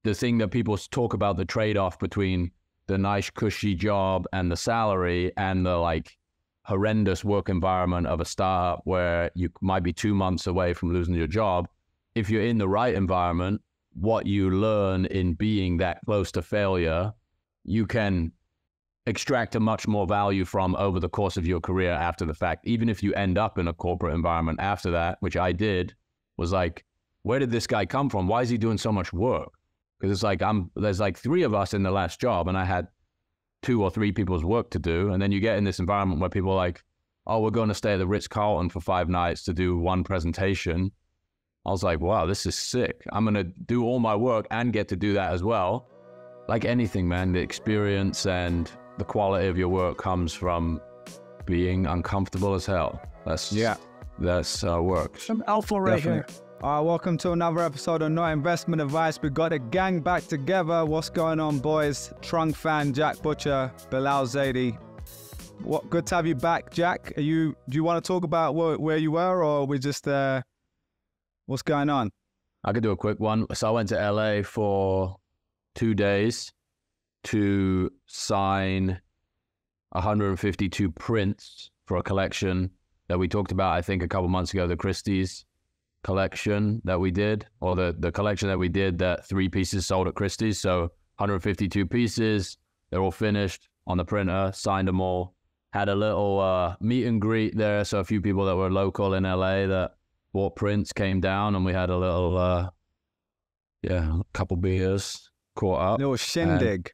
the thing that people talk about, the trade-off between the nice cushy job and the salary and the like horrendous work environment of a startup where you might be 2 months away from losing your job. If you're in the right environment, what you learn in being that close to failure, you can extract a much more value from over the course of your career after the fact. Even if you end up in a corporate environment after that, which I did, was like, where did this guy come from? Why is he doing so much work? Because it's like, there's like 3 of us in the last job and I had 2 or 3 people's work to do. And then you get in this environment where people are like, oh, we're going to stay at the Ritz-Carlton for 5 nights to do 1 presentation. I was like, wow, this is sick. I'm going to do all my work and get to do that as well. Like anything, man, the experience and the quality of your work comes from being uncomfortable as hell. That's work. Some alpha right here. All right, welcome to another episode of No Investment Advice. We got a gang back together. What's going on, boys? Trung Phan, Jack Butcher, Bilal Zaidi. Good to have you back, Jack. Do you want to talk about where you were, or we just what's going on? I could do a quick one. So I went to LA for 2 days to sign 152 prints for a collection that we talked about, I think, a couple months ago, the Christie's collection that we did, or the collection that we did that 3 pieces sold at Christie's. So 152 pieces, they're all finished on the printer, signed them all, had a little meet and greet there. So a few people that were local in LA that bought prints came down and we had a little, a couple beers, caught up. Little shindig.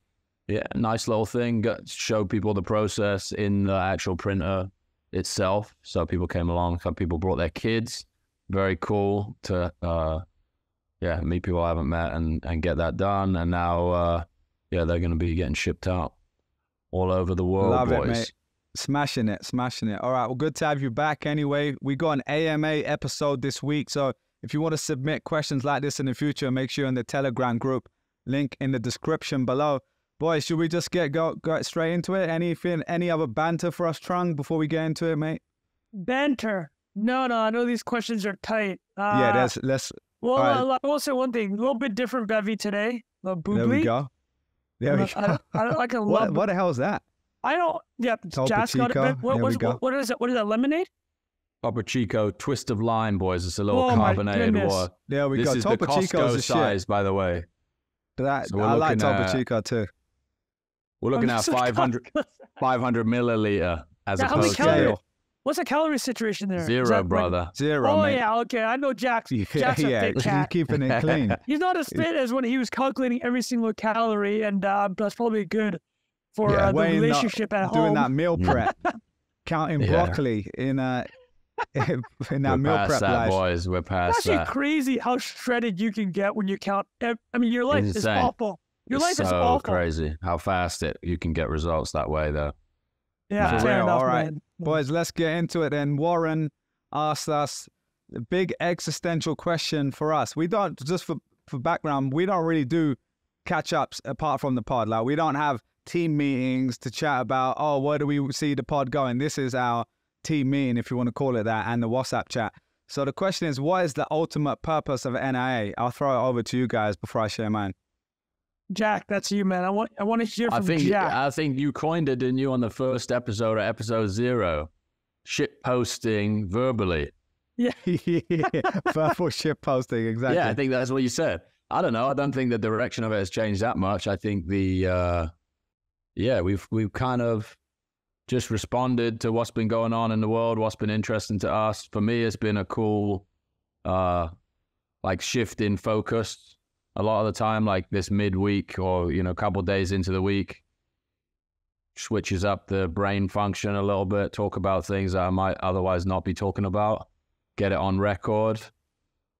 Nice little thing. Showed people the process in the actual printer itself. So people came along, some people brought their kids. Very cool to meet people I haven't met and get that done. And now they're going to be getting shipped out all over the world. Love boys. it, mate. Smashing it. All right, well, good to have you back anyway. We got an AMA episode this week, so if you want to submit questions like this in the future, make sure you're in the Telegram group, link in the description below. Boys, should we just go straight into it? Any other banter for us, Trung, before we get into it, mate? Banter. No, I know these questions are tight. Let's. Well, right. I will say one thing. A little bit different bevy today. There we go. What the hell is that? I don't. Yeah, Jack's got it. What is that? What is that? Lemonade? Topo Chico, twist of lime, boys. It's a little carbonated water. There we go. This is the Costco size, by the way. So I like Topo Chico too. We're looking at 500 milliliter as opposed to... What's the calorie situation there? 0, brother. Like, 0, mate. Yeah, okay. I know Jack's a fit cat. He's keeping it clean. He's not as fit as when he was calculating every single calorie, and that's probably good for the relationship at home. Doing that meal prep, counting broccoli in that meal prep life. Boys. We're past that. It's actually crazy how shredded you can get when you count. I mean, your life is awful. Your life is awful. Crazy how fast you can get results that way, though. Yeah, fair enough, all right. man. Boys, let's get into it then. Warren asked us a big existential question for us. We don't, just for background, we don't really do catch-ups apart from the pod. Like, we don't have team meetings to chat about, where do we see the pod going? This is our team meeting, if you want to call it that, and the WhatsApp chat. So the question is, what is the ultimate purpose of NIA? I'll throw it over to you guys before I share mine. Jack, that's you, man. I want to hear from Jack. I think you coined it, didn't you, on the first episode, or episode 0? Shit posting verbally. Yeah. Verbal shit posting, exactly. Yeah, I think that's what you said. I don't know. I don't think the direction of it has changed that much. I think we've kind of just responded to what's been going on in the world, what's been interesting to us. For me, it's been a cool shift in focus. A lot of the time, like this midweek or, a couple of days into the week, switches up the brain function a little bit, talk about things that I might otherwise not be talking about, get it on record,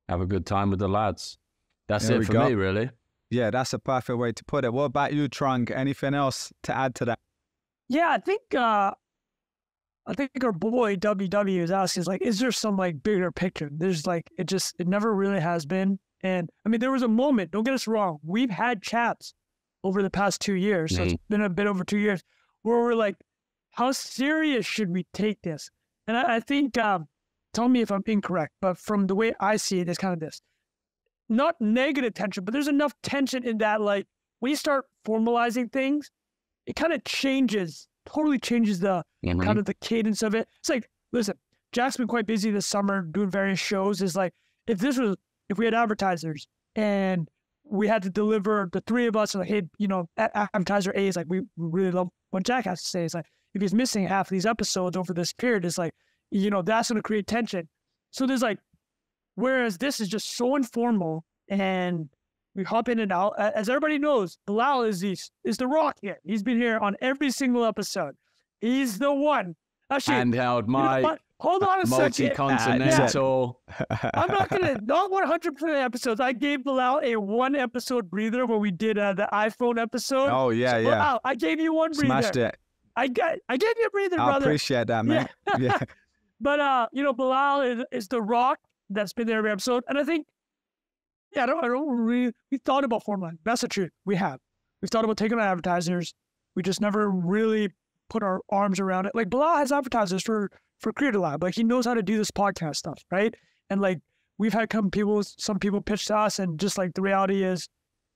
have a good time with the lads. That's it for me, really. Yeah, that's a perfect way to put it. What about you, Trung? Anything else to add to that? Yeah, I think our boy WW is asking, is there some bigger picture? There's it never really has been. And I mean, there was a moment, don't get us wrong, we've had chats over the past 2 years, so it's been a bit over 2 years, where we're like, how serious should we take this? And I think, tell me if I'm incorrect, but from the way I see it, it's kind of this. not negative tension, but there's enough tension in that, like, when you start formalizing things, it kind of totally changes the kind of the cadence of it. It's like, listen, Jack's been quite busy this summer doing various shows. It's like, if we had advertisers and we had to deliver, the three of us are like, hey, you know, advertiser A is like, we really love what Jack has to say. It's like, if he's missing half of these episodes over this period, it's like, you know, that's going to create tension. So there's like, whereas this is just so informal and we hop in and out. As everybody knows, Bilal is the rock here. He's been here on every single episode. He's the one. Actually, handheld mic. Hold on a second. Multi-continental. I'm not 100% of the episodes. I gave Bilal a 1 episode breather when we did the iPhone episode. Oh yeah, yeah. Bilal, I gave you 1 breather. Smashed it. I gave you a breather, brother. I appreciate that, man. Yeah. But you know, Bilal is the rock that's been there every episode, and I think, I don't really. We thought about formulating. That's the truth. We've thought about taking on advertisers. We just never really put our arms around it. Like, Bilal has advertisers for Creator Lab. Like, he knows how to do this podcast stuff, right? And like, we've had some people pitch to us, and just like the reality is,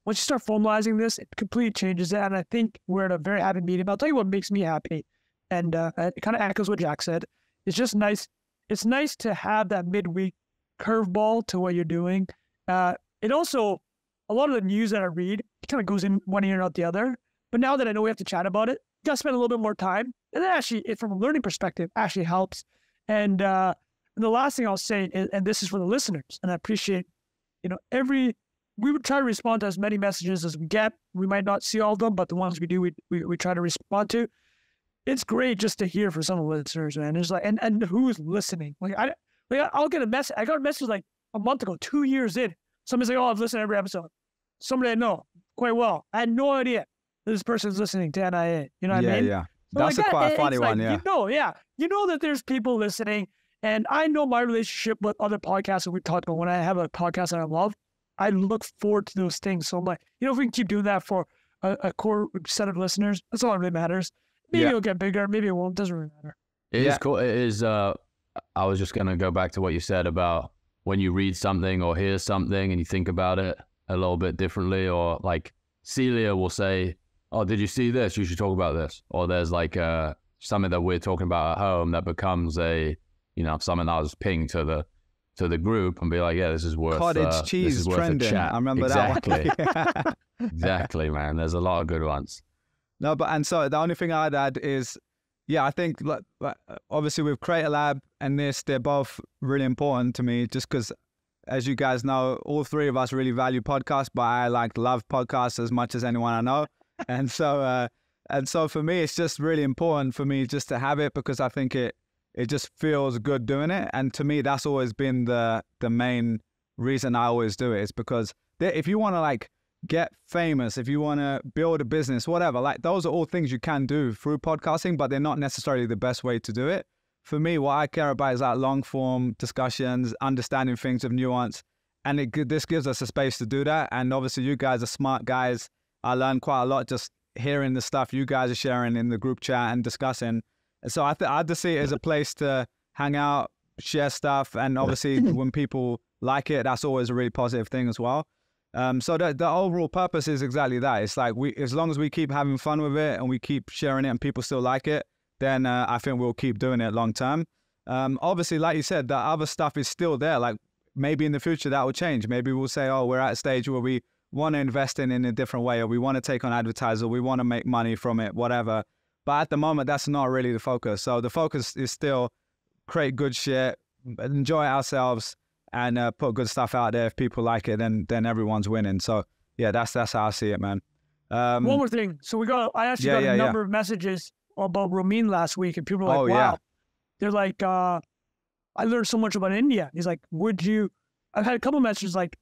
once you start formalizing this, it completely changes it. And I think we're at a very happy medium. I'll tell you what makes me happy, and it kind of echoes what Jack said. It's just nice. It's nice to have that midweek curveball to what you're doing. It also, a lot of the news that I read, it kind of goes in one ear and out the other. But now that I know we have to chat about it, you got to spend a little bit more time. And then actually, from a learning perspective, actually helps. And the last thing I'll say, and this is for the listeners, and I appreciate, you know, we would try to respond to as many messages as we get. We might not see all of them, but the ones we do, we try to respond to. It's great just to hear from some of the listeners, man. It's like, and who's listening? I'll get a message. I got a message like a month ago, 2 years in. Somebody's like, oh, I've listened to every episode. Somebody I know quite well. I had no idea this person's listening to NIA. You know what I mean? Yeah. That's quite a funny one, yeah. You know that there's people listening, and I know my relationship with other podcasts that we talked about. When I have a podcast that I love, I look forward to those things. So I'm like, you know, if we can keep doing that for a core set of listeners, that's all that really matters. Maybe it'll get bigger, maybe it won't. Doesn't really matter. It is cool. It is. I was just going to go back to what you said about when you read something or hear something and you think about it a little bit differently, or like Celia will say, oh, did you see this? You should talk about this. Or there's like something that we're talking about at home that becomes something that was pinged to the group and be like, yeah, this is worth cottage cheese trending. I remember that one. Exactly, man. There's a lot of good ones. No, and so the only thing I'd add is, I think obviously with Creator Lab and this, they're both really important to me, just because, as you guys know, all 3 of us really value podcasts, but I love podcasts as much as anyone I know. And so for me, it's just really important for me just to have it, because I think it just feels good doing it. And to me, that's always been the main reason I always do it, is because if you want to get famous, if you want to build a business, whatever, those are all things you can do through podcasting, but they're not necessarily the best way to do it. For me, what I care about is long form discussions, understanding things of nuance, and this gives us a space to do that. And obviously you guys are smart guys. I learned quite a lot just hearing the stuff you guys are sharing in the group chat and discussing. And so I just see it as a place to hang out, share stuff, and obviously when people like it, that's always a really positive thing as well. So the overall purpose is exactly that. It's like as long as we keep having fun with it and we keep sharing it and people still like it, then I think we'll keep doing it long term. Obviously, like you said, the other stuff is still there. Like maybe in the future that will change. Maybe we'll say, oh, we're at a stage where we want to invest in a different way, or we want to take on advertisers, or we want to make money from it, whatever. But at the moment, that's not really the focus. So the focus is still create good shit, enjoy ourselves, and put good stuff out there. If people like it, then everyone's winning. So yeah, that's how I see it, man. One more thing. So I actually got a number of messages about Ramin last week, and people were like, wow. They're like, I learned so much about India. He's like, I've had a couple of messages like,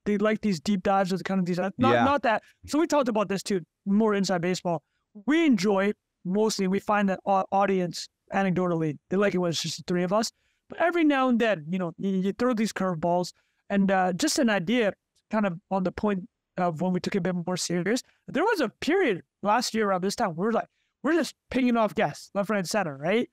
they like these deep dives with kind of these, not that. So we talked about this too, more inside baseball. We enjoy mostly, we find that our audience, anecdotally, they like it when it's just the 3 of us. But every now and then, you throw these curveballs, and just an idea kind of on the point of when we took it a bit more serious. There was a period last year around this time where we're just picking off guests left, right, and center, right?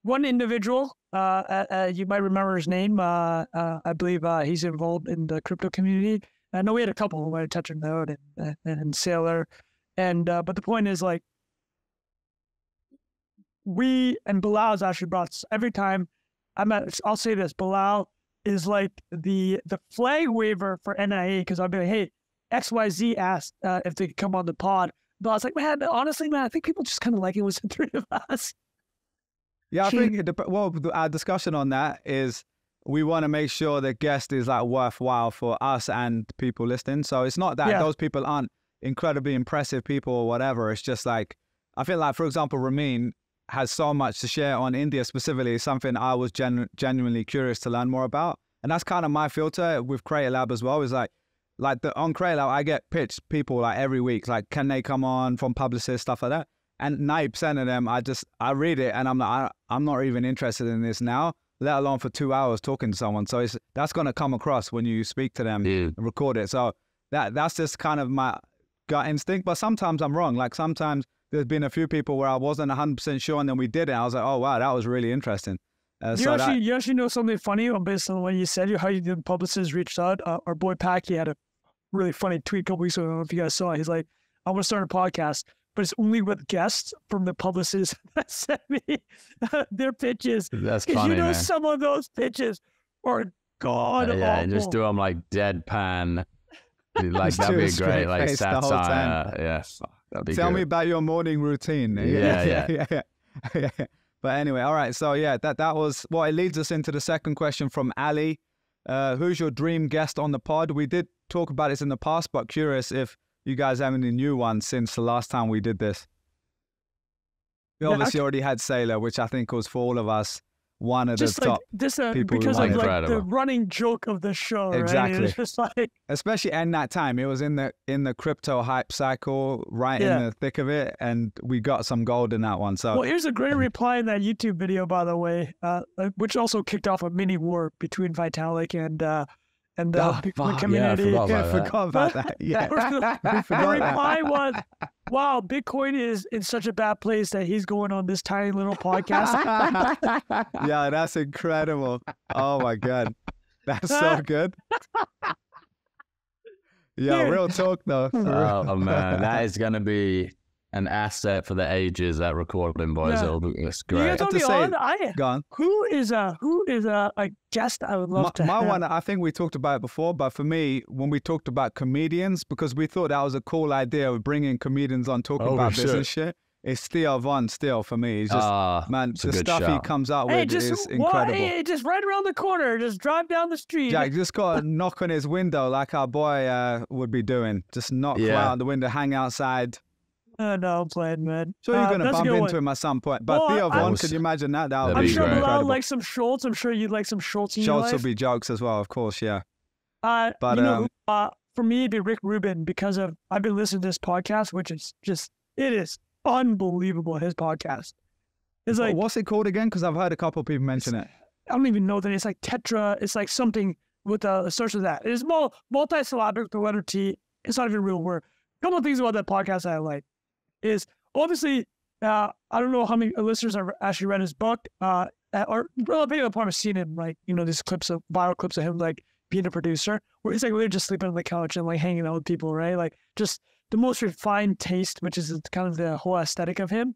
One individual You might remember his name. I believe he's involved in the crypto community. I know we had a couple who might have touched on Node and Sailor. And but the point is, like, we and Bilal's actually brought every time I'll say this, Bilal is like the flag waver for NIA, because I'll be like, hey, XYZ asked if they could come on the pod. But I was like, man, honestly, man, I think people just kind of like it was the three of us. Yeah, I think our discussion on that is we want to make sure the guest is like worthwhile for us and people listening. So it's not that those people aren't incredibly impressive people or whatever. It's just like, I feel like, for example, Ramin has so much to share on India specifically, something I was genuinely curious to learn more about. And that's kind of my filter with Creator Lab as well, is like on Creator Lab, I get pitched people like every week, like, can they come on from publicists, stuff like that. And 90% of them, I read it and I'm like, I'm not even interested in this now, let alone for 2 hours talking to someone. So that's going to come across when you speak to them and record it. So that's just kind of my gut instinct. But sometimes I'm wrong. Like sometimes there's been a few people where I wasn't 100% sure, and then we did it. I was like, oh, wow, that was really interesting. You actually know something funny based on what you said, how you did publicists reached out. Our boy Packy had a really funny tweet a couple weeks ago. I don't know if you guys saw it. He's like, I want to start a podcast, but it's only with guests from the publicists that sent me their pitches. That's funny, you know, man. Some of those pitches are god awful. Yeah, just do them like deadpan. Like that'd be great, like satire. Yeah, that'd be Tell good. me about your morning routine. Yeah. But anyway, all right. So yeah, that was well. It leads us into the second question from Ali. Who's your dream guest on the pod? We did talk about this in the past, but curious if you guys have any new ones since the last time we did this. We obviously already had Sailor, which I think was for all of us one of the top people because of like the running joke of the show. Exactly. Right? It's just like, especially in that time, it was in the crypto hype cycle, right in the thick of it, and we got some gold in that one. So well, here's a great reply in that YouTube video, by the way, which also kicked off a mini war between Vitalik and the Bitcoin community. I forgot about that. Yeah, the reply was, wow, Bitcoin is in such a bad place that he's going on this tiny little podcast. Yeah, that's incredible. Oh my God. That's so good. Yeah, real talk though. Oh man, that is going to be an asset for the ages, that recording, boys. It's great. You guys who is a guest I would love to have? My one, I think we talked about it before, but for me, when we talked about comedians, because we thought that was a cool idea of bringing comedians on talking about business shit, it's Theo Von still for me. He's just, man, the stuff he comes out with is incredible. Hey, just right around the corner, just drive down the street. Yeah, you just got to knock on his window like our boy would be doing. Just knock out the window, hang outside. No, I'm playing, man. Sure, you're going to bump into him at some point. But Theo Von, could you imagine that? I'm sure Bilal likes some Schultz. I'm sure you'd like some Schultz in your life. Schultz will be jokes as well, of course, yeah. But for me, it'd be Rick Rubin, because I've been listening to this podcast, which is it is unbelievable, his podcast. It's like, what's it called again? Because I've heard a couple of people mention it. I don't even know that. It's like Tetra. It's like something with a source of that. It's multi-syllabic, the letter T. It's not even a real word. A couple of things about that podcast I like is, obviously, I don't know how many listeners have actually read his book, or maybe the part of seen him, like, you know, these viral clips of him, like, being a producer, where he's like literally just sleeping on the couch and like hanging out with people, right? Like, just the most refined taste, which is kind of the whole aesthetic of him.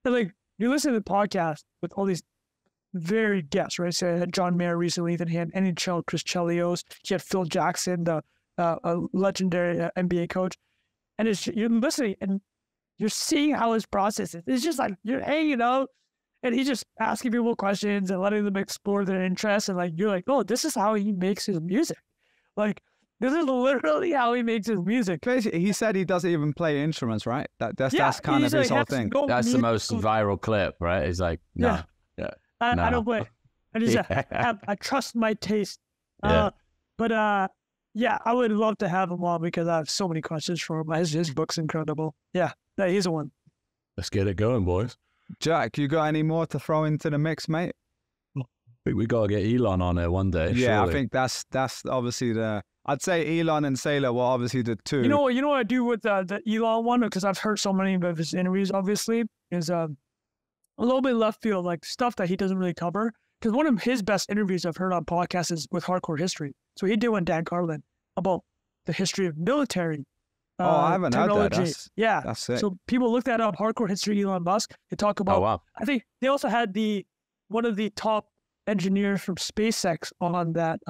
And like, you listen to the podcast with all these varied guests, right? So I had John Mayer recently, then he had NHL Chris Chelios, he had Phil Jackson, the a legendary NBA coach, and you're listening and you're seeing how his process is. It's just like you're hanging out and he's just asking people questions and letting them explore their interests, and like you're like, oh, this is how he makes his music. Like, this is literally how he makes his music. Basically, he said he doesn't even play instruments, right? That's kind of his whole thing. That's the most viral clip, right? He's like, no. Yeah. I don't play. I trust my taste. Yeah, I would love to have him on because I have so many questions for him. His book's incredible. Yeah, he's the one. Let's get it going, boys. Jack, you got any more to throw into the mix, mate? I think we got to get Elon on there one day. Yeah, surely. I think that's obviously I'd say Elon and Sailor were obviously the two. You know what I do with the Elon one, because I've heard so many of his interviews, obviously, is a little bit left field, like stuff that he doesn't really cover. because one of his best interviews I've heard on podcasts is with Hardcore History. So he did one, Dan Carlin, about the history of military I haven't technology. heard that. That's it. So people look that up, Hardcore History, Elon Musk. They talk about, wow. I think they also had one of the top engineers from SpaceX on that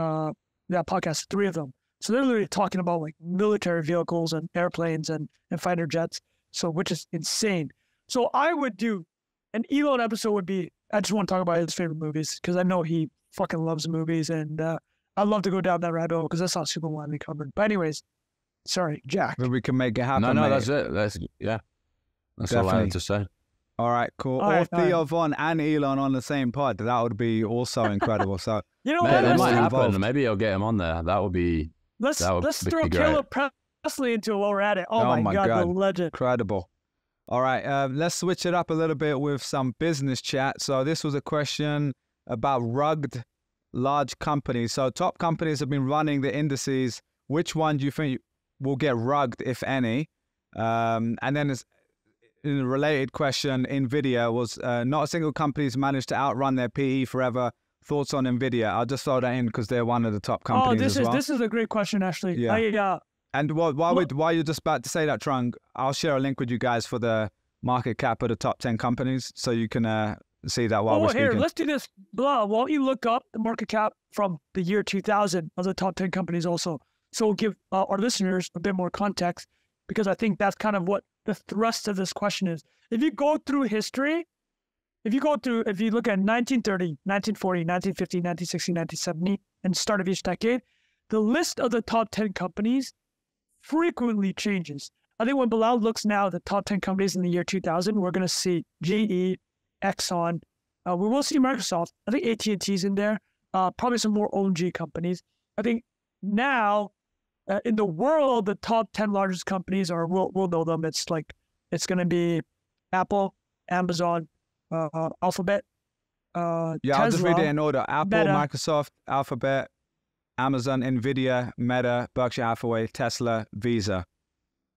podcast, 3 of them. So they're literally talking about like military vehicles and airplanes and fighter jets. So, which is insane. So I would do an Elon episode would be, I just want to talk about his favorite movies because I know he fucking loves movies, and I'd love to go down that rabbit hole because that's not super widely covered. But anyways, sorry, Jack. But we can make it happen. No, mate. that's it. That's all I had to say. All right, cool. All right, Theo Von and Elon on the same pod. That would be also incredible. So you know Man, what? it might happen. involved. Maybe I'll get him on there. That would be. Let's be throw great. Caleb Presley into it while we're at it. Oh my God, the legend. Incredible. All right, let's switch it up a little bit with some business chat. So this was a question about rugged large companies. So top companies have been running the indices. Which one do you think will get rugged, if any? And then in a related question, NVIDIA was not a single company's managed to outrun their PE forever. Thoughts on NVIDIA? I'll just throw that in because they're one of the top companies as well. This is a great question, Ashley. Yeah. And while you're just about to say that, Trung, I'll share a link with you guys for the market cap of the top 10 companies so you can see that while we're speaking. Here, let's do this. Blah, why don't you look up the market cap from the year 2000 of the top 10 companies also? So we'll give our listeners a bit more context because I think that's kind of what the thrust of this question is. If you go through history, if you look at 1930, 1940, 1950, 1960, 1970, and start of each decade, the list of the top 10 companies frequently changes. I think when Bilal looks now at the top 10 companies in the year 2000, we're going to see GE, Exxon. We will see Microsoft. I think AT&T's in there. Probably some more OMG companies. I think now in the world, the top 10 largest companies are, we'll know them. It's going to be Apple, Amazon, Alphabet, Tesla, I'll just read it in order. Apple, Meta. Microsoft, Alphabet, Amazon, NVIDIA, Meta, Berkshire Hathaway, Tesla, Visa.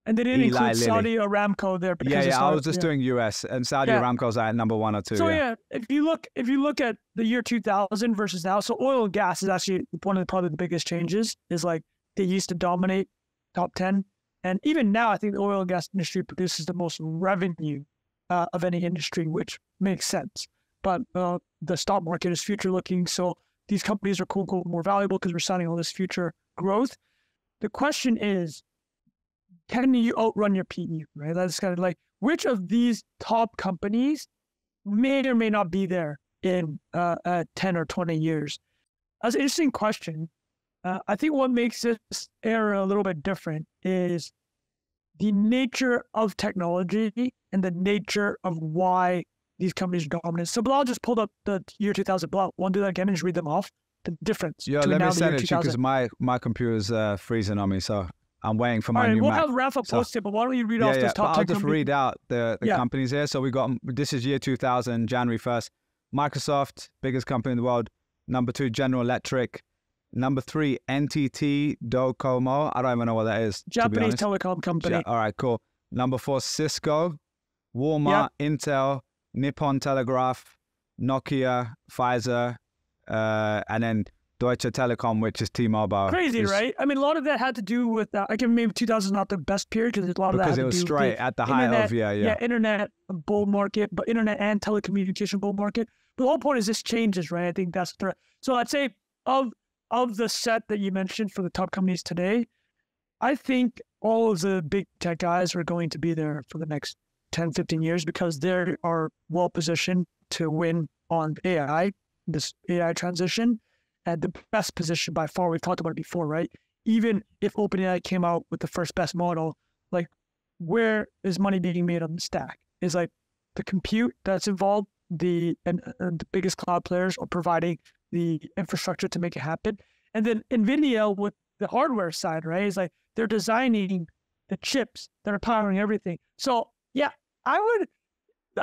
And they didn't Eli include Lilly. Saudi Aramco there. Because I was just doing US, and Saudi Aramco's at number 1 or 2. So if you look at the year 2000 versus now, so oil and gas is actually one of probably the biggest changes. Is like they used to dominate top 10, and even now I think the oil and gas industry produces the most revenue of any industry, which makes sense. But the stock market is future looking, so these companies are quote more valuable because we're signing all this future growth. The question is, can you outrun your PE, right? That's kind of like, which of these top companies may or may not be there in 10 or 20 years? That's an interesting question. I think what makes this era a little bit different is the nature of technology and the nature of why these companies are dominant. So Bilal just pulled up the year 2000. Bilal, want to do that again and just read them off? The difference. Yeah, let me send it to you because my computer's freezing on me, so I'm waiting for my new Mac. All right, we'll have Rafa post it, but why don't you read off this top 10 I'll just read out the companies here. So we got, this is year 2000, January 1st. Microsoft, biggest company in the world. Number 2, General Electric. Number 3, NTT Docomo. I don't even know what that is. Japanese telecom company. All right, cool. Number 4, Cisco. Walmart, Intel, Nippon Telegraph, Nokia, Pfizer, and then Deutsche Telekom, which is T-Mobile. Crazy, right? I mean, a lot of that had to do with, I can maybe 2000 is not the best period because a lot of that had to do with it was straight at the height of, internet bull market, but internet and telecommunication bull market. But the whole point is this changes, right? I think that's the threat. So I'd say of the set that you mentioned for the top companies today, I think all of the big tech guys are going to be there for the next 10, 15 years because they are well positioned to win on AI, this AI transition, at the best position by far. We've talked about it before, right? Even if OpenAI came out with the first best model, like where is money being made on the stack? Is like the compute that's involved, the biggest cloud players are providing the infrastructure to make it happen. And then NVIDIA with the hardware side, right? Is like they're designing the chips that are powering everything. So yeah, I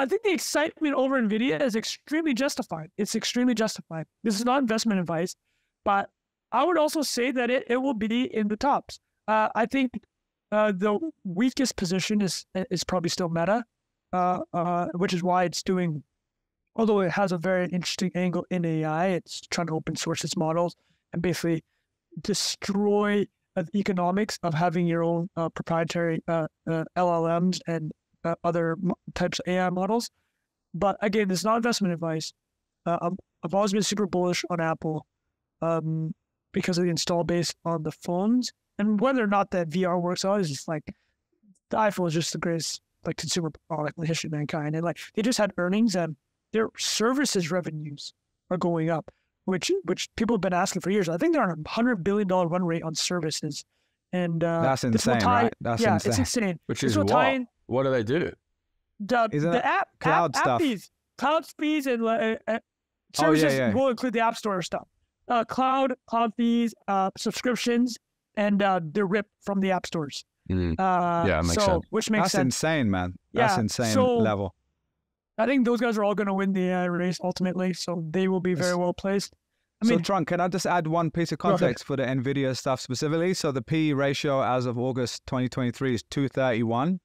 think the excitement over NVIDIA is extremely justified. It's extremely justified. This is not investment advice, but I would also say that it will be in the tops. I think the weakest position is probably still Meta, which is why it's doing although it has a very interesting angle in AI, it's trying to open source its models and basically destroy the economics of having your own proprietary LLMs and other types of AI models. But again, this is not investment advice. I've always been super bullish on Apple because of the install base on the phones, and whether or not that VR works out is just like the iPhone is just the greatest like consumer product in the history of mankind. And like they just had earnings and their services revenues are going up, which people have been asking for years. I think they're on $100 billion run rate on services, and that's insane, right? That's insane. It's insane. Which is what? What do they do? The app cloud app stuff? Cloud fees and services will include the App Store stuff. Cloud fees, subscriptions, and they're ripped from the app stores. Yeah, makes sense. Which makes That's sense. insane, man. That's insane level. I think those guys are all going to win the AI race ultimately, so they will be very well placed. I mean, Trung, can I just add one piece of context for the NVIDIA stuff specifically? So the PE ratio as of August 2023 is 231.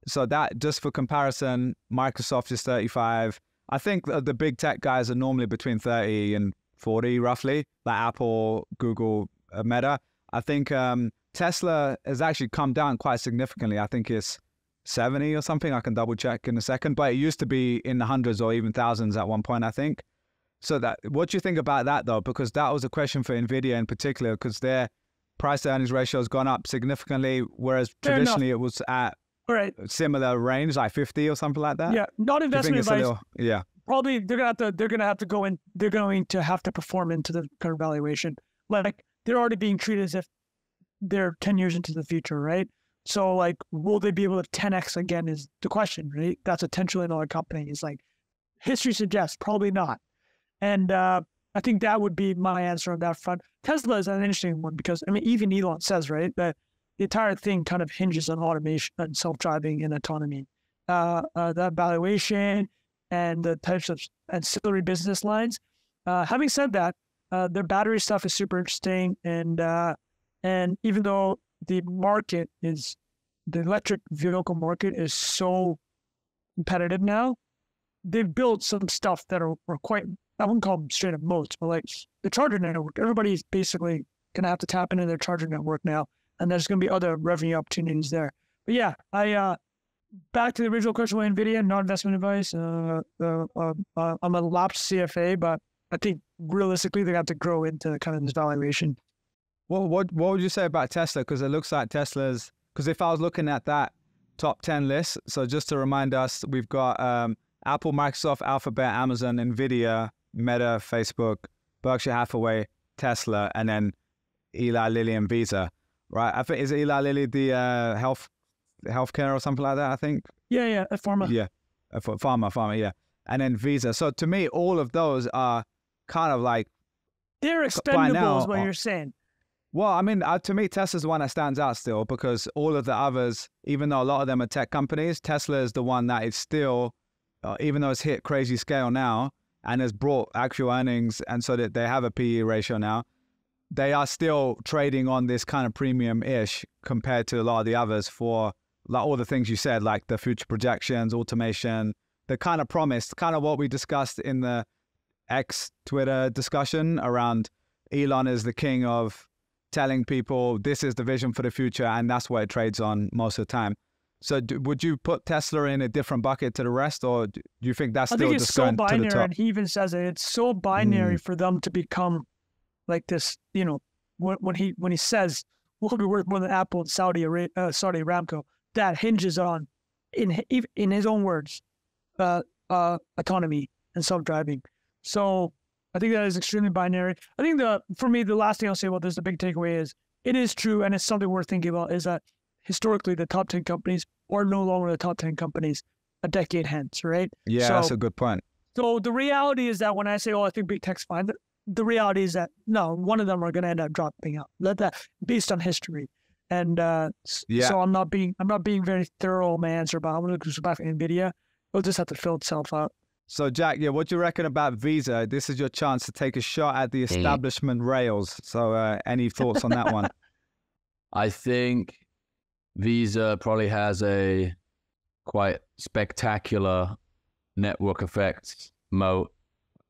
So that, just for comparison, Microsoft is 35. I think the big tech guys are normally between 30 and 40 roughly, like Apple, Google, Meta. I think Tesla has actually come down quite significantly. I think it's 70 or something. I can double check in a second, but it used to be in the hundreds or even thousands at one point, I think. So what do you think about that though? Because that was a question for NVIDIA in particular, because their price to earnings ratio has gone up significantly, whereas traditionally it was at a similar range, like 50 or something like that. Yeah, not investment advice. Yeah. Probably they're gonna have to go in. They're going to have to perform into the current valuation. Like they're already being treated as if they're 10 years into the future, right? So like, will they be able to 10x again is the question, right? That's a $10 trillion company. It's like history suggests probably not. And I think that would be my answer on that front. Tesla is an interesting one because, I mean, even Elon says, right, that the entire thing kind of hinges on automation and self-driving and autonomy. That valuation and the types of ancillary business lines. Having said that, their battery stuff is super interesting. And even though the electric vehicle market is so competitive now, they've built some stuff that are quite, I wouldn't call them straight up moats, but like the charger network, everybody's basically going to have to tap into their charger network now. And there's going to be other revenue opportunities there. But yeah, back to the original question with NVIDIA, not investment advice. I'm a lapsed CFA, but I think realistically they have to grow into kind of this valuation. Well, what would you say about Tesla? Because it looks like Tesla's, because if I was looking at that top 10 list, so just to remind us, we've got Apple, Microsoft, Alphabet, Amazon, NVIDIA, Meta, Facebook, Berkshire Hathaway, Tesla, and then Eli Lilly and Visa, right? I think, is Eli Lilly the healthcare or something like that, I think? Yeah, pharma. Yeah, pharma, yeah. And then Visa. So to me, all of those are kind of like... They're expendable is what you're saying. Well, I mean, to me, Tesla's the one that stands out still because all of the others, even though a lot of them are tech companies, Tesla is the one that is still, even though it's hit crazy scale now and has brought actual earnings and so that they have a PE ratio now, they are still trading on this kind of premium-ish compared to a lot of the others for like all the things you said, like the future projections, automation, the kind of promise, kind of what we discussed in the X Twitter discussion around Elon is the king of telling people this is the vision for the future and that's what it trades on most of the time. So would you put Tesla in a different bucket to the rest, or do you think that's still just going to the top? I think it's so binary, and he even says it. It's so binary for them to become like this, you know, when he says we'll be worth more than Apple and Saudi Aramco, that hinges on, in his own words, autonomy and self-driving. So I think that is extremely binary. I think for me, the last thing I'll say about this, the big takeaway is, it is true, and it's something worth thinking about, is that historically the top 10 companies are no longer the top 10 companies a decade hence, right? Yeah, that's a good point. So the reality is that when I say, I think big tech's fine, the reality is that no, one of them are going to end up dropping out. Based on history. And so I'm not being very thorough in my answer, but I'm going to go back to NVIDIA. It'll just have to fill itself out. So Jack, what do you reckon about Visa? This is your chance to take a shot at the establishment rails. So any thoughts on that one? I think Visa probably has a quite spectacular network effects moat,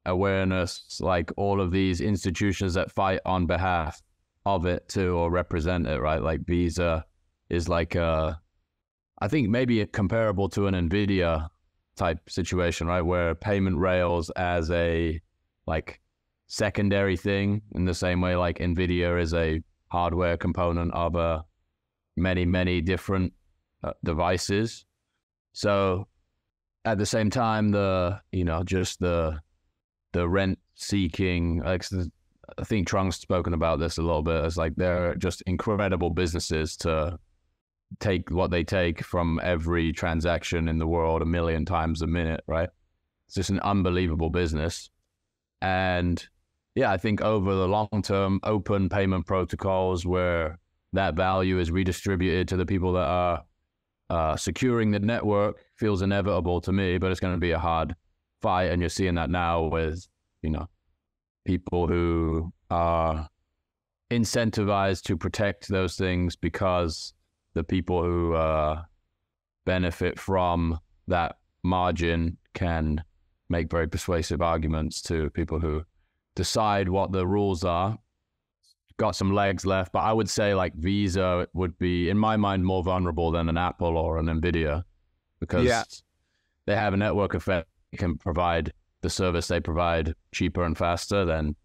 awareness, like all of these institutions that fight on behalf of it too, or represent it, right? Like Visa is like I think maybe comparable to an NVIDIA type situation, right? Where payment rails as a like secondary thing, in the same way like NVIDIA is a hardware component of many different devices. So at the same time, just the rent seeking, like, I think Trung's spoken about this a little bit. It's like they're just incredible businesses to take what they take from every transaction in the world 1 million times a minute, right? It's just an unbelievable business. And yeah, I think over the long term, open payment protocols where that value is redistributed to the people that are securing the network feels inevitable to me, but it's going to be a hard fight. And you're seeing that now with, people who are incentivized to protect those things because the people who benefit from that margin can make very persuasive arguments to people who decide what the rules are. Got some legs left, but I would say like Visa would be, in my mind, more vulnerable than an Apple or an NVIDIA, because they have a network effect. They can provide the service they provide cheaper and faster, then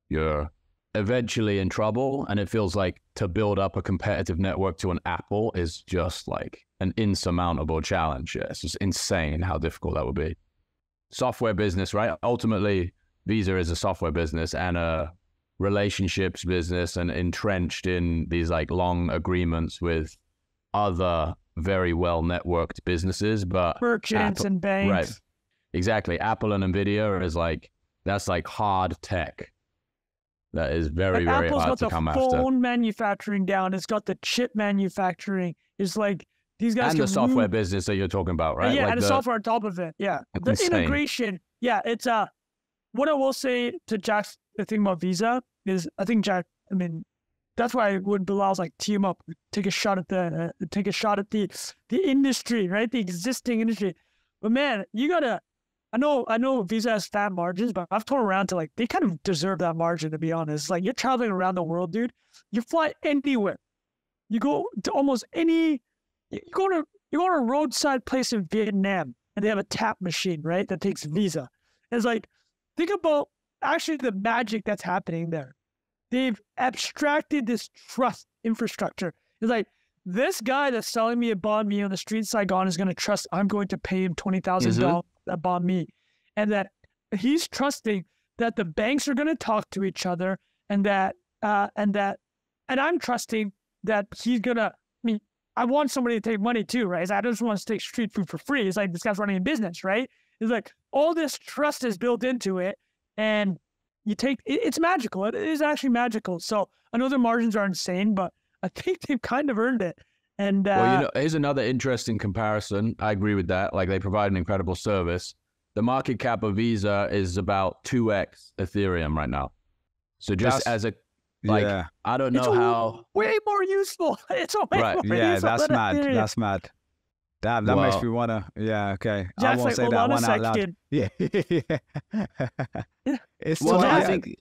you're eventually in trouble. And it feels like to build up a competitive network to an Apple is just like an insurmountable challenge. Yeah, it's just insane how difficult that would be. Software business, right? Ultimately, Visa is a software business and a relationships business, and entrenched in these like long agreements with other very well networked businesses, but merchants and banks. Right. Exactly. Apple and NVIDIA is like, that's like hard tech. That is very, like very Apple's hard got to the come after. phone manufacturing down. It's got the chip manufacturing. It's like these guys and the software business that you're talking about, right? Yeah, like and the software on top of it. Yeah, the insane. Integration. Yeah, it's what I will say to Jack's the thing about Visa is, I think Jack, I mean, that's why when Bilal's like team up, take a shot at the industry, right? The existing industry. But man, you gotta. I know Visa has fat margins, but I've come around to like they kind of deserve that margin, to be honest. Like, you're traveling around the world, dude. You fly anywhere. You go to almost any. You go to a roadside place in Vietnam, and they have a tap machine, right? That takes Visa. And it's like, think about actually the magic that's happening there. They've abstracted this trust infrastructure. It's like, this guy that's selling me a bond me on the street in Saigon is going to trust I'm going to pay him $20,000 a bond me, and that he's trusting that the banks are going to talk to each other, and I'm trusting that he's going to. I mean, I want somebody to take money too, right? I don't just want to take street food for free. It's like, this guy's running a business, right? It's like all this trust is built into it, and you take it's magical. It is actually magical. So I know their margins are insane, but I think they've kind of earned it. And well, here's another interesting comparison. I agree with that. Like, they provide an incredible service. The market cap of Visa is about 2x Ethereum right now. So just as a I don't know how way more useful. It's a way more useful. That's mad. Ethereum. That's mad. Damn, that makes me wanna. Yeah, okay. Jack's I won't like, say that one out loud. Yeah. I think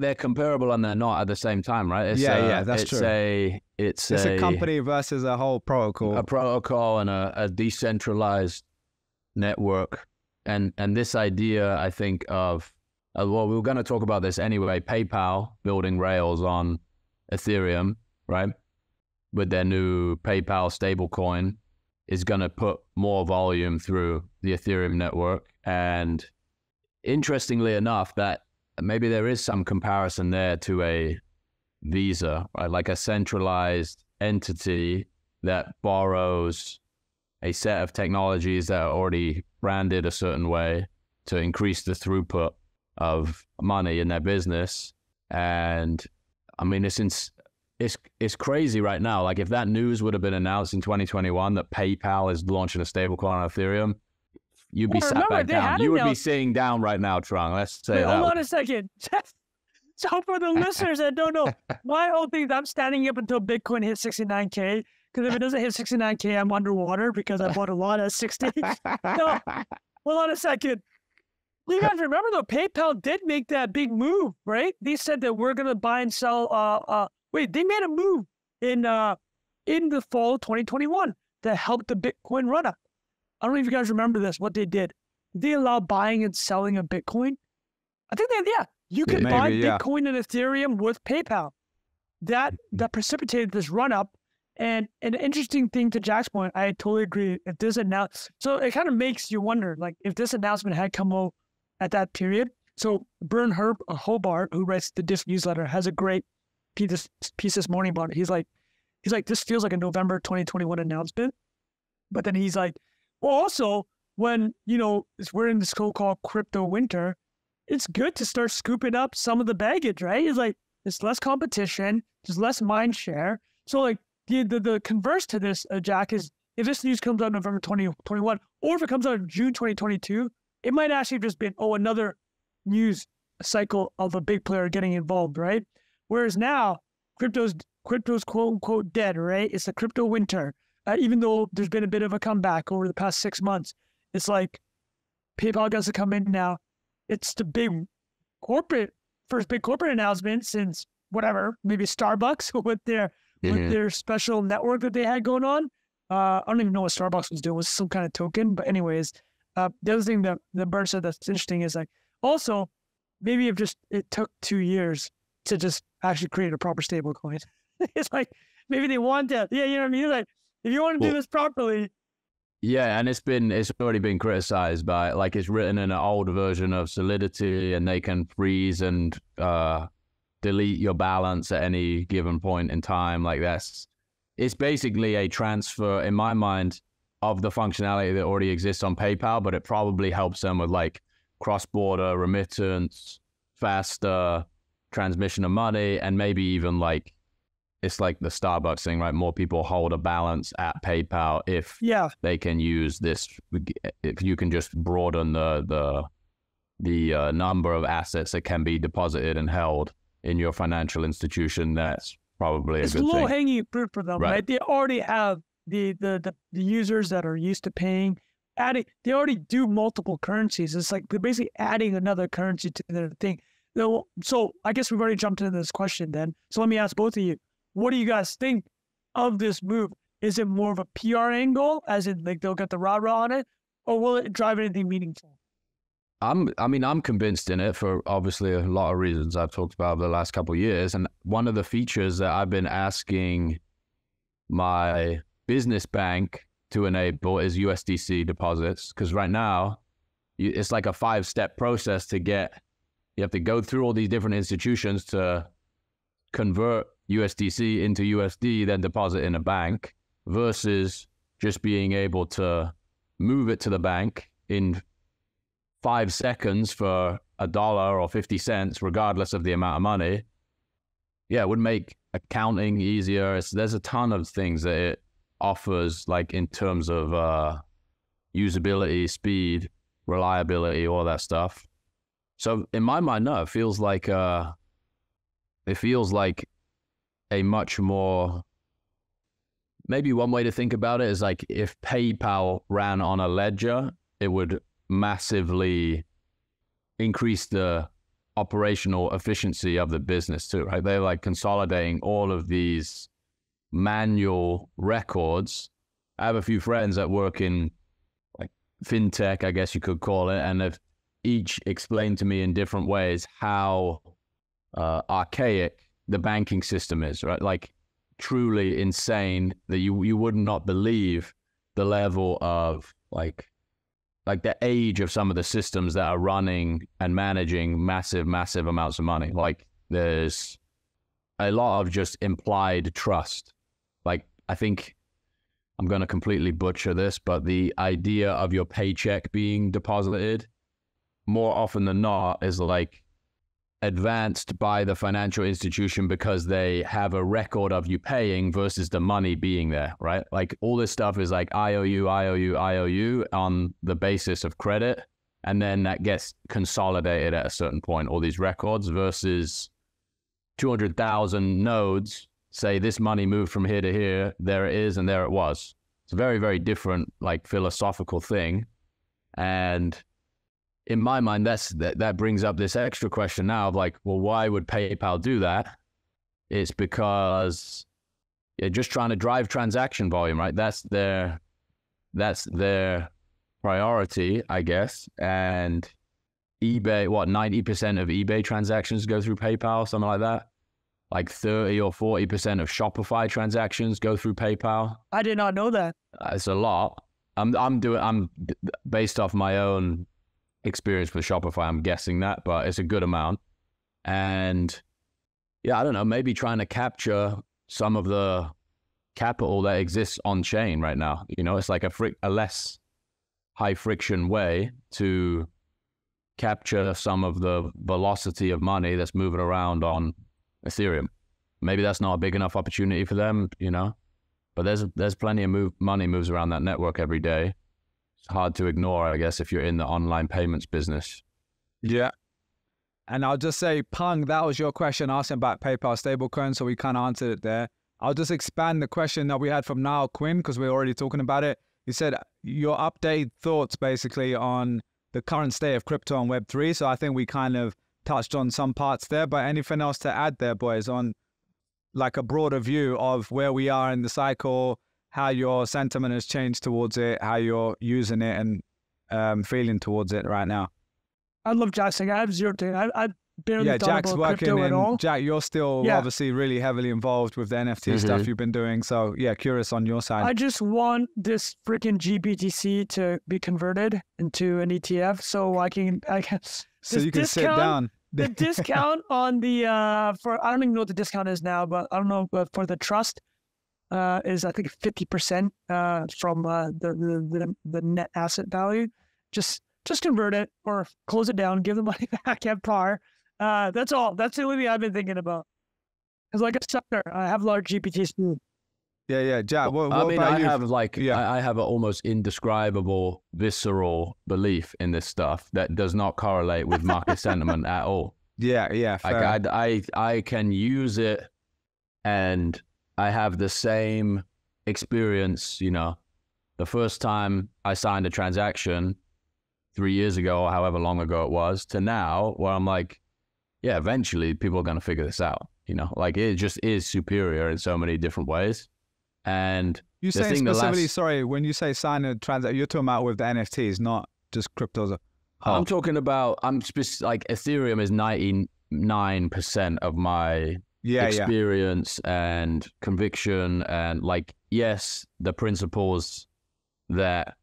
they're comparable and they're not at the same time, right? That's true. It's a company versus a whole protocol. A protocol and a decentralized network, and this idea, I think, of well, we were going to talk about this anyway. PayPal building rails on Ethereum, right? With their new PayPal stablecoin, is going to put more volume through the Ethereum network. And interestingly enough, that maybe there is some comparison there to a Visa, right? Like a centralized entity that borrows a set of technologies that are already branded a certain way to increase the throughput of money in their business. And I mean, it's crazy right now. Like, if that news would have been announced in 2021 that PayPal is launching a stablecoin on Ethereum, you'd be sat back down. You would be sitting down right now, Trung. Let's say that. Hold on a second. So for the listeners that don't know, my whole thing is I'm standing up until Bitcoin hits 69K. Because if it doesn't hit 69K, I'm underwater because I bought a lot at 60. No, hold on a second. You guys remember though, PayPal did make that big move, right? They said that we're gonna buy and sell. Wait, they made a move in the fall of 2021 that helped the Bitcoin run up. I don't know if you guys remember this. What they did? They allow buying and selling of Bitcoin. I think you can buy Bitcoin and Ethereum with PayPal. That precipitated this run up. And an interesting thing to Jack's point, I totally agree. If this so it kind of makes you wonder, like, if this announcement had come out at that period. So Bern Hobart, who writes the Diff newsletter, has a great piece this morning about it. He's like, this feels like a November 2021 announcement. But then he's like, well, also when, we're in this so-called crypto winter, it's good to start scooping up some of the baggage, right? It's like, there's less competition, there's less mind share. So like the converse to this, Jack, is if this news comes out November 2021, or if it comes out in June 2022, it might actually just be, another news cycle of a big player getting involved, right? Whereas now, crypto's quote unquote dead, right? It's the crypto winter. Even though there's been a bit of a comeback over the past 6 months, it's like PayPal gets to come in now. It's the first big corporate announcement since whatever, maybe Starbucks with their special network that they had going on. I don't even know what Starbucks was doing. It was some kind of token, but anyways. The other thing that Bert said that's interesting is like, also, maybe it took 2 years to just actually create a proper stablecoin. It's like, maybe they want that. Yeah, you know what I mean? Like, if you want to do this properly. Yeah, and it's already been criticized by, like, it's written in an old version of Solidity, and they can freeze and delete your balance at any given point in time. Like, it's basically a transfer, in my mind, of the functionality that already exists on PayPal, but it probably helps them with like cross-border remittance, faster transmission of money, and maybe even like, it's like the Starbucks thing, right? More people hold a balance at PayPal if they can use this. If you can just broaden the number of assets that can be deposited and held in your financial institution, that's probably a good thing. It's low-hanging fruit for them, right? They already have the users that are used to paying, they already do multiple currencies. It's like they're basically adding another currency to their thing. So I guess we've already jumped into this question then. So let me ask both of you, what do you guys think of this move? Is it more of a PR angle, as in like they'll get the rah-rah on it, or will it drive anything meaningful? I'm convinced in it for obviously a lot of reasons I've talked about over the last couple of years. And one of the features that I've been asking my business bank to enable is USDC deposits, because right now it's like a 5-step process you have to go through all these different institutions to convert USDC into USD, then deposit in a bank, versus just being able to move it to the bank in 5 seconds for $1 or 50 cents, regardless of the amount of money. Yeah, it would make accounting easier. There's a ton of things that it offers, like in terms of usability, speed, reliability, all that stuff. So in my mind, no, it feels like a much more, maybe one way to think about it is like if PayPal ran on a ledger, it would massively increase the operational efficiency of the business too, right? They're like consolidating all of these manual records. I have a few friends that work in like fintech, I guess you could call it, and they've each explained to me in different ways how archaic the banking system is, right? Like truly insane that you would not believe the level of like the age of some of the systems that are running and managing massive amounts of money. Like there's a lot of just implied trust. Like I think I'm going to completely butcher this, but the idea of your paycheck being deposited more often than not is like advanced by the financial institution because they have a record of you paying versus the money being there, right? Like all this stuff is like IOU on the basis of credit. And then that gets consolidated at a certain point, all these records, versus 200,000 nodes say this money moved from here to here, there it is, and there it was. It's a very, very different like philosophical thing. And in my mind, that brings up this extra question now of like, well, why would PayPal do that? It's because you're just trying to drive transaction volume, right? That's their priority, I guess. And eBay, 90% of eBay transactions go through PayPal, something like that. Like 30 or 40% of Shopify transactions go through PayPal. I did not know that. It's a lot. I'm based off my own experience with Shopify, I'm guessing that, but it's a good amount. And yeah, I don't know, maybe trying to capture some of the capital that exists on chain right now. You know, it's like a less high friction way to capture some of the velocity of money that's moving around on Ethereum. Maybe that's not a big enough opportunity for them, you know, but there's plenty of money moves around that network every day. It's hard to ignore, I guess, if you're in the online payments business. Yeah. And I'll just say, Pung, that was your question asking about PayPal stablecoin, so we kind of answered it there. I'll just expand the question that we had from Niall Quinn, because we're already talking about it. He said, your updated thoughts basically on the current state of crypto and Web3. So I think we kind of touched on some parts there, but anything else to add there, boys, on like a broader view of where we are in the cycle, how your sentiment has changed towards it, how you're using it and feeling towards it right now? I love Jack's thing. I have zero thing. I barely thought Jack's about working crypto at all. Jack, you're still obviously really heavily involved with the NFT stuff you've been doing. So yeah, curious on your side. I just want this freaking GBTC to be converted into an ETF so I can so you can sit down. The discount on the for I don't even know what the discount is now, but I don't know, but for the trust is I think 50% from the net asset value. Just convert it or close it down, give the money back at par. That's all. That's the only thing I've been thinking about. Because like a sucker, I have large GPTs. Yeah. Jack, what I mean, about you? I have an almost indescribable, visceral belief in this stuff that does not correlate with market sentiment at all. Yeah. Fair. Like I can use it, and I have the same experience. You know, the first time I signed a transaction 3 years ago or however long ago it was to now, where I'm like, yeah, eventually people are going to figure this out. You know, like it just is superior in so many different ways. And you say specifically, sorry, when you say sign a transaction, you're talking about with the NFTs, not just cryptos. I'm talking about, like Ethereum is 99% of my experience and conviction. And like, yes, the principles that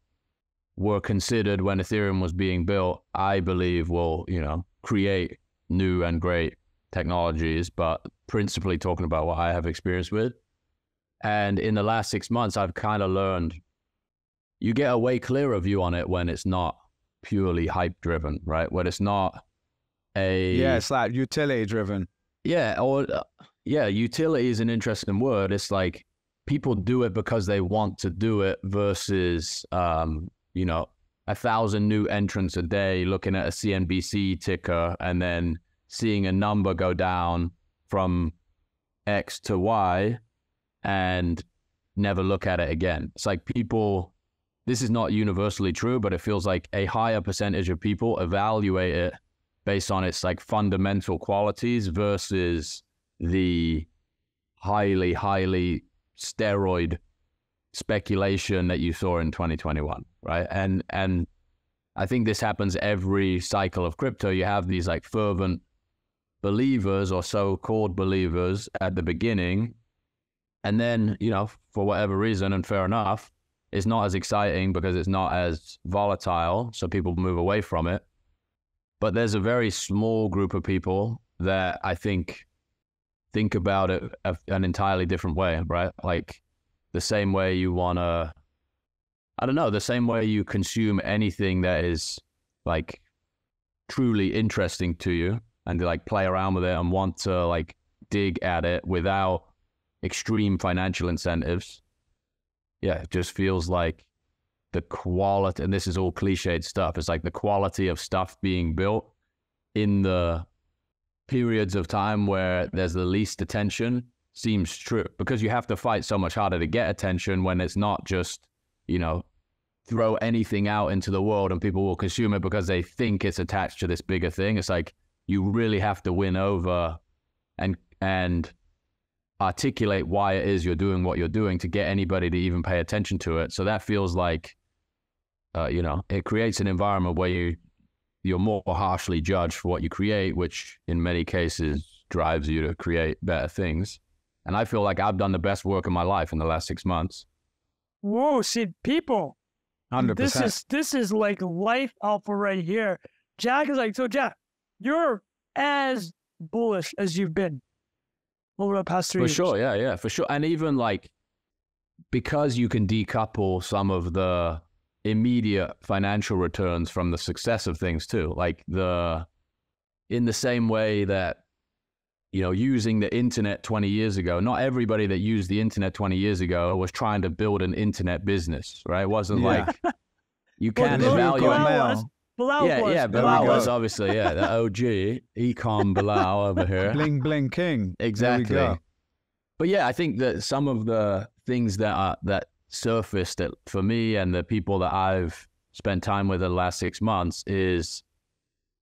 were considered when Ethereum was being built, I believe will, you know, create new and great technologies, but principally talking about what I have experience with. And in the last 6 months, I've kind of learned you get a way clearer view on it when it's not purely hype driven, right? When it's not it's like utility driven. Utility is an interesting word. It's like people do it because they want to do it versus, 1,000 new entrants a day looking at a CNBC ticker and then seeing a number go down from X to Y and never look at it again. It's like people, this is not universally true, but it feels like a higher percentage of people evaluate it based on its like fundamental qualities versus the highly steroid speculation that you saw in 2021, right? And I think this happens every cycle of crypto. You have these like fervent believers or so-called believers at the beginning, and then, you know, for whatever reason, and fair enough, it's not as exciting because it's not as volatile, so people move away from it. But there's a very small group of people that I think about it an entirely different way, right? Like the same way you want to, the same way you consume anything that is like truly interesting to you and to like play around with it and want to like dig at it without extreme financial incentives. Yeah, it just feels like the quality, and this is all cliched stuff, it's like the quality of stuff being built in the periods of time where there's the least attention seems true, because you have to fight so much harder to get attention when it's not just, you know, throw anything out into the world and people will consume it because they think it's attached to this bigger thing. It's like you really have to win over and articulate why it is you're doing what you're doing to get anybody to even pay attention to it. So that feels like, it creates an environment where you're more harshly judged for what you create, which in many cases drives you to create better things. And I feel like I've done the best work of my life in the last 6 months. Whoa, see, people, 100%. This is like life alpha right here. Jack is like, so Jack, you're as bullish as you've been over the past 3 years. For sure, yeah, for sure. And even like, because you can decouple some of the immediate financial returns from the success of things too. Like in the same way that, using the internet 20 years ago, not everybody that used the internet 20 years ago was trying to build an internet business, right? It wasn't like you can't evaluate. Bilal was obviously, the OG, ecom Bilal over here. Bling, bling king. Exactly. But yeah, I think that some of the things that surfaced that for me and the people that I've spent time with in the last 6 months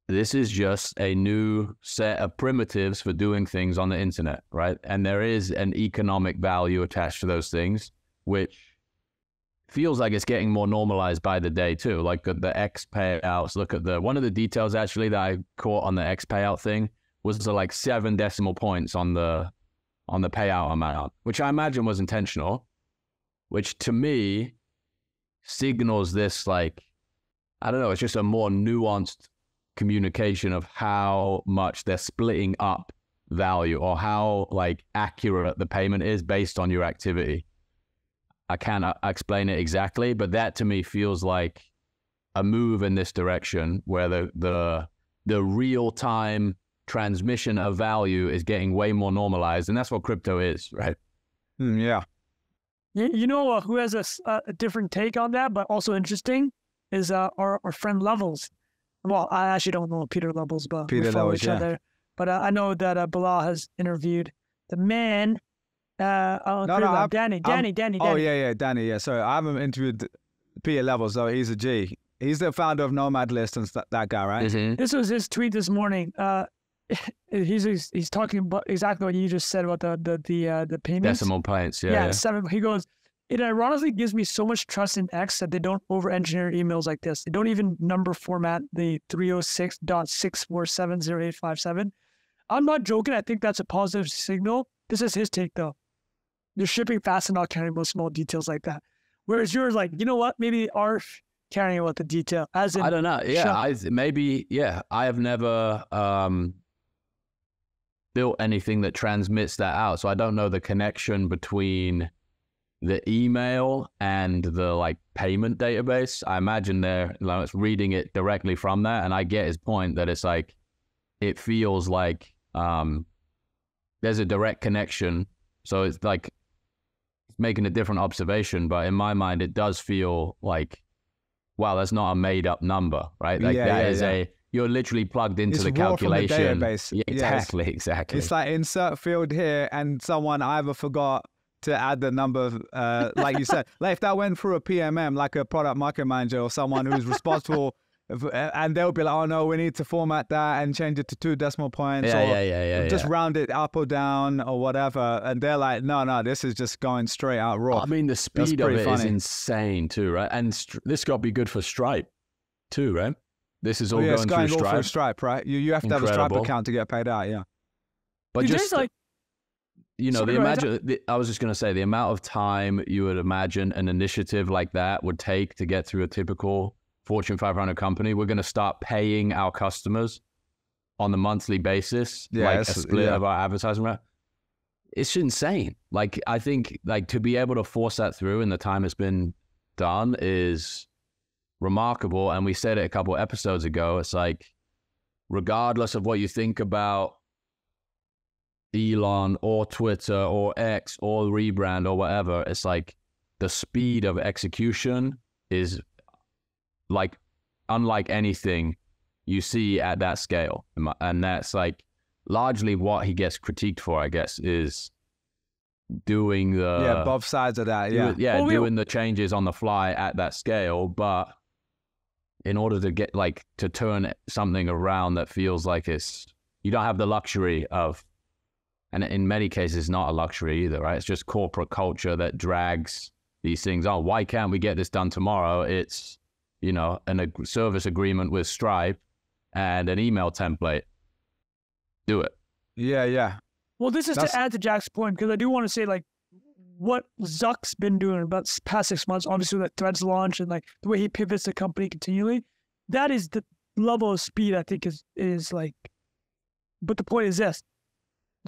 this is just a new set of primitives for doing things on the internet, right? And there is an economic value attached to those things, which feels like it's getting more normalized by the day too. Like the X payouts, look at one of the details actually that I caught on the X payout thing was like 7 decimal points on the payout amount, which I imagine was intentional, which to me signals this, like, I don't know, it's just a more nuanced communication of how much they're splitting up value or how like accurate the payment is based on your activity. I can't explain it exactly, but that to me feels like a move in this direction where the real-time transmission of value is getting way more normalized, and that's what crypto is, right? Yeah. You know who has a different take on that, but also interesting, is our friend Levels. Well, I actually don't know Peter Levels, but we follow each other. But I know that Bilal has interviewed the man. Danny. Oh, yeah, Danny. Yeah, sorry, I haven't interviewed Peter Levels, though. He's a G. He's the founder of Nomad List and that guy, right? Mm-hmm. This was his tweet this morning. He's talking about exactly what you just said about the payments. Decimal points, yeah. 7. He goes, it ironically gives me so much trust in X that they don't over-engineer emails like this. They don't even number format the 306.6470857. I'm not joking. I think that's a positive signal. This is his take, though. They're shipping fast and not caring about small details like that. Whereas yours, like, you know what? Maybe are caring about the detail. As in, I don't know. Yeah, I have never built anything that transmits that out. So I don't know the connection between the email and the like payment database. I imagine it's reading it directly from that. And I get his point that it's like, it feels like there's a direct connection. So it's like making a different observation. But in my mind, it does feel like, wow, that's not a made up number, right? Like you're literally plugged into the calculation. From the database. Yeah, exactly. It's like insert field here and someone either forgot to add the number, like you said. Like if that went through a PMM, like a product market manager or someone who's responsible, and they'll be like, oh no, we need to format that and change it to 2 decimal points, just round it up or down or whatever. And they're like, no, this is just going straight out raw. I mean, the speed of it is insane too, right? And this got to be good for Stripe too, right? This is all going through Stripe. All through Stripe, right? You have to have a Stripe account to get paid out, yeah. But just like, I was just going to say, the amount of time you would imagine an initiative like that would take to get through a typical Fortune 500 company. We're going to start paying our customers on the monthly basis, like a split of our advertising rate. It's insane. Like, I think like to be able to force that through in the time it's been done is remarkable. And we said it a couple of episodes ago. It's like, regardless of what you think about Elon or Twitter or X or rebrand or whatever, it's like the speed of execution is like unlike anything you see at that scale. And that's like largely what he gets critiqued for, I guess, is doing the both sides of that. Yeah, doing the changes on the fly at that scale. But in order to get like to turn something around that feels like you don't have the luxury of, and in many cases not a luxury either, right? It's just corporate culture that drags these things on. Why can't we get this done tomorrow? It's, you know, a service agreement with Stripe and an email template. Do it. Yeah. Well, this is to add to Jack's point, because I do want to say, like, what Zuck's been doing about the past 6 months, obviously with the Threads launch and like the way he pivots the company continually, that is the level of speed I think is like, but the point is this,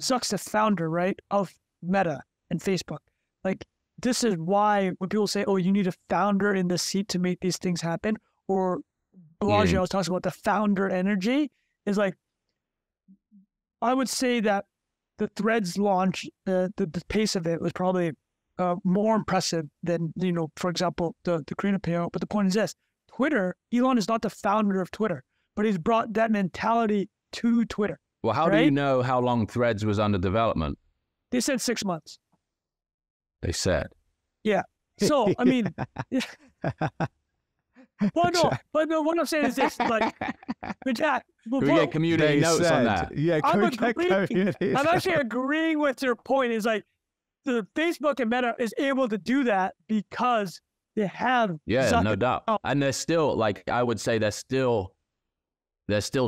Zuck's the founder, right, of Meta and Facebook. Like, this is why when people say, oh, you need a founder in the seat to make these things happen, or Bellagio talks about the founder energy, is like, I would say that the Threads launch, the pace of it was probably more impressive than, you know, for example, the creator payout. But the point is this, Twitter, Elon is not the founder of Twitter, but he's brought that mentality to Twitter. Well, how do you know how long Threads was under development? They said 6 months. They said. Yeah. So, I mean, well, no, what I'm saying is this, like, Jack, we get community notes on that. Yeah, I'm actually agreeing with your point. Is like the Facebook and Meta is able to do that because they have no doubt, and they're still, like, I would say they're still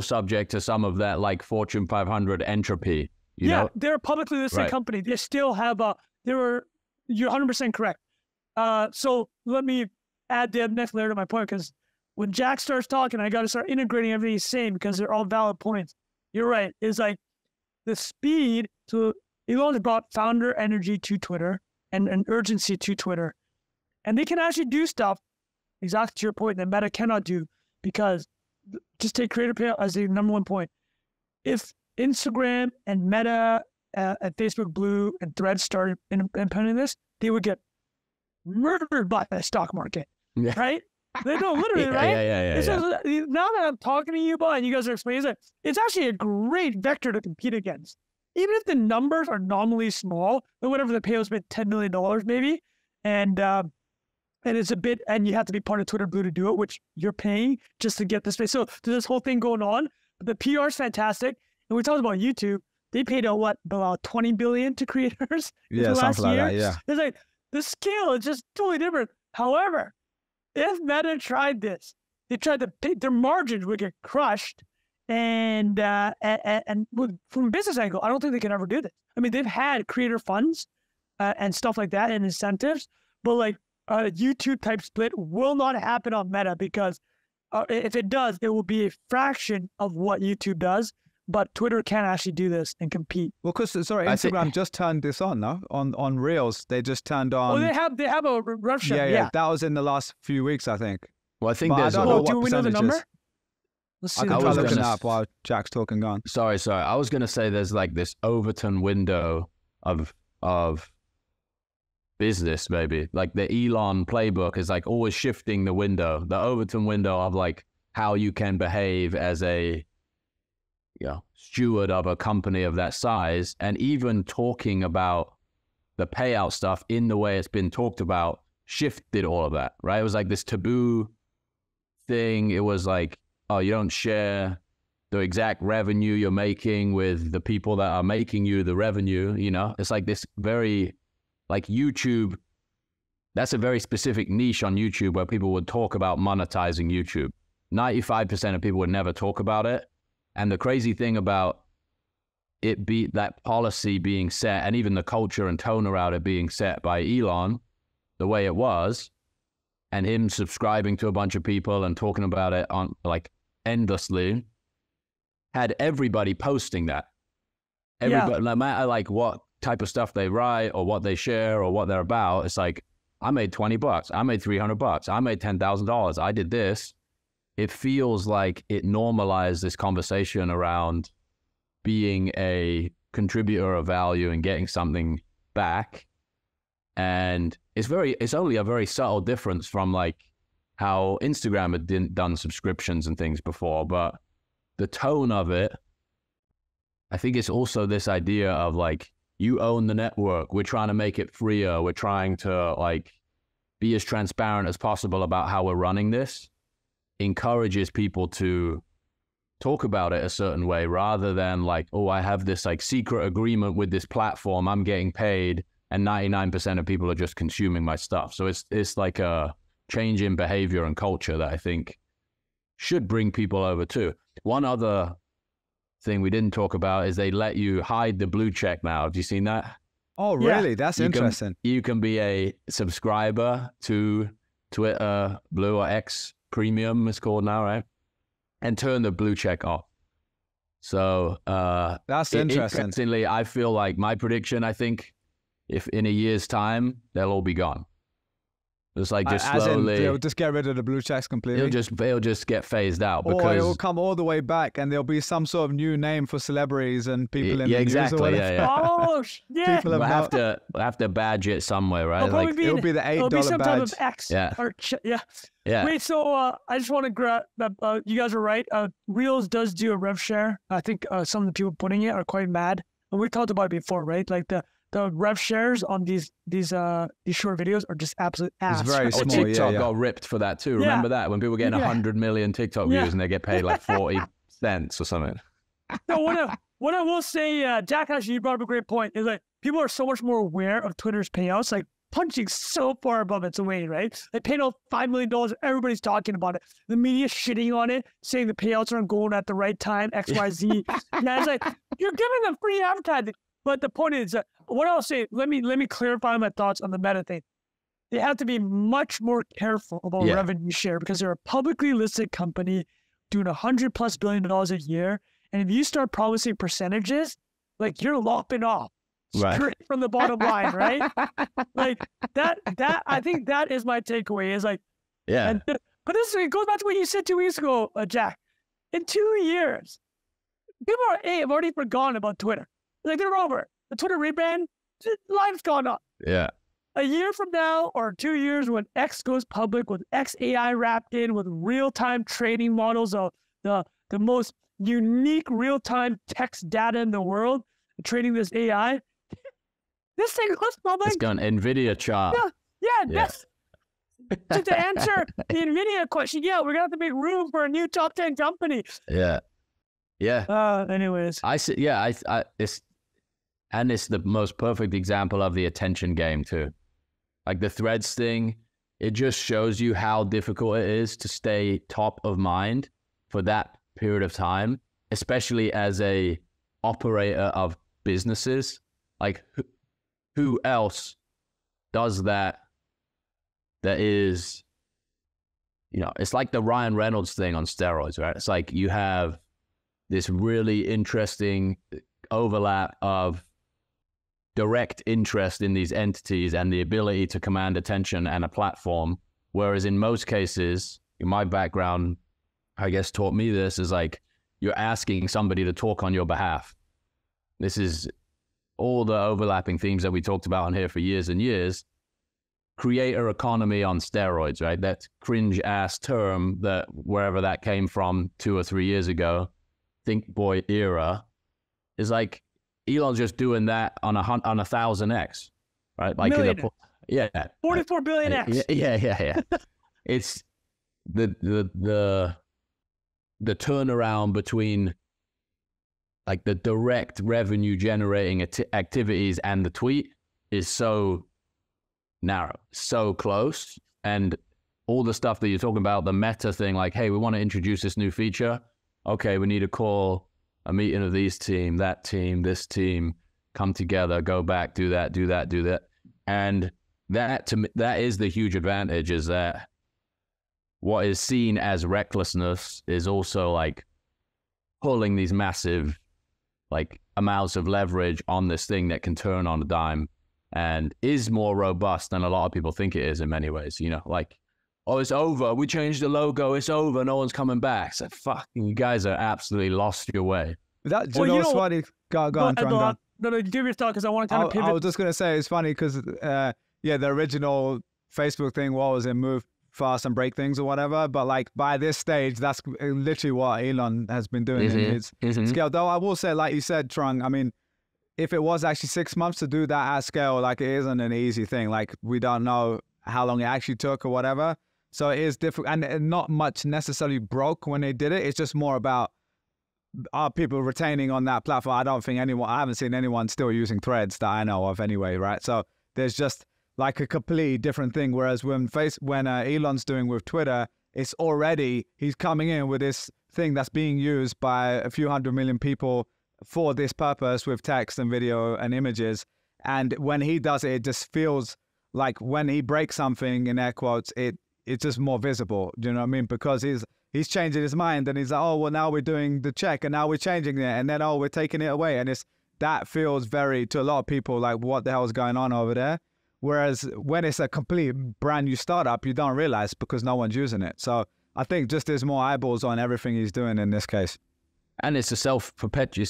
subject to some of that, like, Fortune 500 entropy. You know? They're a publicly listed company. They still have you're 100% correct. So let me add the next layer to my point, because when Jack starts talking, I got to start integrating everything he's saying because they're all valid points. You're right. It's like the speed. So Elon's brought founder energy to Twitter and an urgency to Twitter. And they can actually do stuff, exactly to your point, that Meta cannot do, because just take creator payout as the number one point. If Instagram and Meta and Facebook Blue and Threads started implementing this, they would get murdered by the stock market, right? They don't literally, right? Yeah. Now that I'm talking to you about, and you guys are explaining it, it's actually a great vector to compete against. Even if the numbers are nominally small, or whatever the payout's been $10 million maybe, and it's a bit, and you have to be part of Twitter Blue to do it, which you're paying just to get this space. So there's this whole thing going on. The PR is fantastic. And we talked about YouTube. They paid out about $20 billion to creators the last year. Like that, yeah. It's like the scale is just totally different. However, if Meta tried this, they tried to pay, their margins would get crushed. And from a business angle, I don't think they can ever do this. I mean, they've had creator funds and stuff like that and incentives, but like a YouTube type split will not happen on Meta, because if it does, it will be a fraction of what YouTube does. But Twitter can actually do this and compete. Well, because Instagram just turned this on, no? On Reels, they just turned on. Oh, they have a rev share. Yeah. That was in the last few weeks, I think. Well, I think there's. Do we know the number? Let's see. I can try looking up while Jack's talking on. Sorry. I was gonna say there's like this Overton window of business, maybe. Like the Elon playbook is like always shifting the window, the Overton window of like how you can behave as a steward of a company of that size. And even talking about the payout stuff in the way it's been talked about shifted all of that, right? It was like this taboo thing. It was like, oh, you don't share the exact revenue you're making with the people that are making you the revenue, you know? It's like this very, like YouTube, that's a very specific niche on YouTube where people would talk about monetizing YouTube. 95% of people would never talk about it. And the crazy thing about that policy being set, and even the culture and tone around it being set by Elon, the way it was, and him subscribing to a bunch of people and talking about it on like endlessly, had everybody posting that. Everybody, no matter like what type of stuff they write or what they share or what they're about, it's like, I made $20, I made $300, I made $10,000, I did this. It feels like it normalized this conversation around being a contributor of value and getting something back. And it's only a very subtle difference from like how Instagram had done subscriptions and things before, but the tone of it, I think it's also this idea of like you own the network. We're trying to make it freer. We're trying to like be as transparent as possible about how we're running this, encourages people to talk about it a certain way rather than like, oh, I have this like secret agreement with this platform, I'm getting paid, and 99% of people are just consuming my stuff. So it's like a change in behavior and culture that I think should bring people over too. One other thing we didn't talk about is they let you hide the blue check now. Have you seen that? Oh, really? That's interesting. You can be a subscriber to Twitter Blue or X Premium, it's called now, right? And turn the blue check off. So that's interesting. Interestingly, I feel like my prediction, I think, if in a year's time, they'll all be gone. It's like just slowly. They'll just get rid of the blue checks completely. They'll just get phased out because or it will come all the way back, and there'll be some sort of new name for celebrities and people in the exactly, news or whatever. Yeah. Oh, yeah. People we'll have to badge it somewhere, right? Like it'll be the $8 it'll be some badge. type of X. Yeah. Yeah. Wait, so I just want to grab that. You guys are right. Reels does do a rev share. I think some of the people putting it are quite mad, and we talked about it before, right? Like the rev shares on these short videos are just absolute ass. It's very small. TikTok got ripped for that too. Remember that when people were getting 100 million TikTok views and they get paid like 40 cents or something. No, what I will say, Jack, actually, you brought up a great point. Is like people are so much more aware of Twitter's payouts, like punching so far above its weight, right? They paid out $5 million. Everybody's talking about it. The media's shitting on it, saying the payouts aren't going at the right time. X, Y, Z. Yeah, it's like you're giving them free advertising. But the point is, what I'll say, let me clarify my thoughts on the Meta thing. They have to be much more careful about revenue share because they're a publicly listed company doing $100+ billion a year. And if you start promising percentages, like you're lopping off straight from the bottom line, right? Like that I think that is my takeaway. Is like, but it goes back to what you said 2 weeks ago, Jack. In 2 years, people have already forgotten about Twitter. Like they're over. The Twitter rebrand, life's gone up. Yeah. A year from now or 2 years when X goes public with XAI wrapped in with real-time trading models of the most unique real-time text data in the world, trading this AI, this thing goes public. It's got an NVIDIA chart. That's to answer the NVIDIA question. Yeah, we're gonna have to make room for a new top 10 company. Yeah. Anyways, I see. Yeah, it's the most perfect example of the attention game too. Like the Threads thing, it just shows you how difficult it is to stay top of mind for that period of time, especially as a operator of businesses. Like who else does that? That is, it's like the Ryan Reynolds thing on steroids, right? It's like you have this really interesting overlap of direct interest in these entities and the ability to command attention and a platform. Whereas in most cases, in my background, I guess taught me this, is like you're asking somebody to talk on your behalf. This is all the overlapping themes that we talked about on here for years and years. Creator economy on steroids, right? That cringe ass term that wherever that came from 2 or 3 years ago, Think Boy era, is like Elon's just doing that on 1,000x, right? Like 44 billion x. Yeah. It's the turnaround between like the direct revenue generating activities and the tweet is so narrow, so close. And all the stuff that you're talking about, the meta thing, like, hey, we want to introduce this new feature. Okay, we need to call a meeting of these team, that team, this team, come together, go back, do that. And that, to me, that is the huge advantage, is that what is seen as recklessness is also like pulling these massive like amounts of leverage on this thing that can turn on a dime and is more robust than a lot of people think it is in many ways. Like, oh, it's over. We changed the logo. It's over. No one's coming back. It's like, fucking, you guys are absolutely lost your way. Do you know what's funny? Go on, Trung. No, give your thought because I want to kind of pivot. I was just going to say it's funny because, the original Facebook thing was it move fast and break things or whatever. But like by this stage, that's literally what Elon has been doing in his scale. Though I will say, like you said, Trung, I mean, if it was actually 6 months to do that at scale, like it isn't an easy thing. Like we don't know how long it actually took or whatever. So it is difficult, and not much necessarily broke when they did it. It's just more about, are people retaining on that platform? I haven't seen anyone still using threads that I know of anyway, right? So there's just like a completely different thing. Whereas when Elon's doing with Twitter, it's already, he's coming in with this thing that's being used by a few 100 million people for this purpose with text and video and images. And when he does it, it just feels like when he breaks something, in air quotes, it's just more visible. Do you know what I mean? Because he's changing his mind, and he's like, oh, well, now we're doing the check, and now we're changing it, and then, oh, we're taking it away. And that feels very, to a lot of people, like, what the hell is going on over there? Whereas when it's a complete brand new startup, you don't realize because no one's using it. So I think just there's more eyeballs on everything he's doing in this case. And it's it's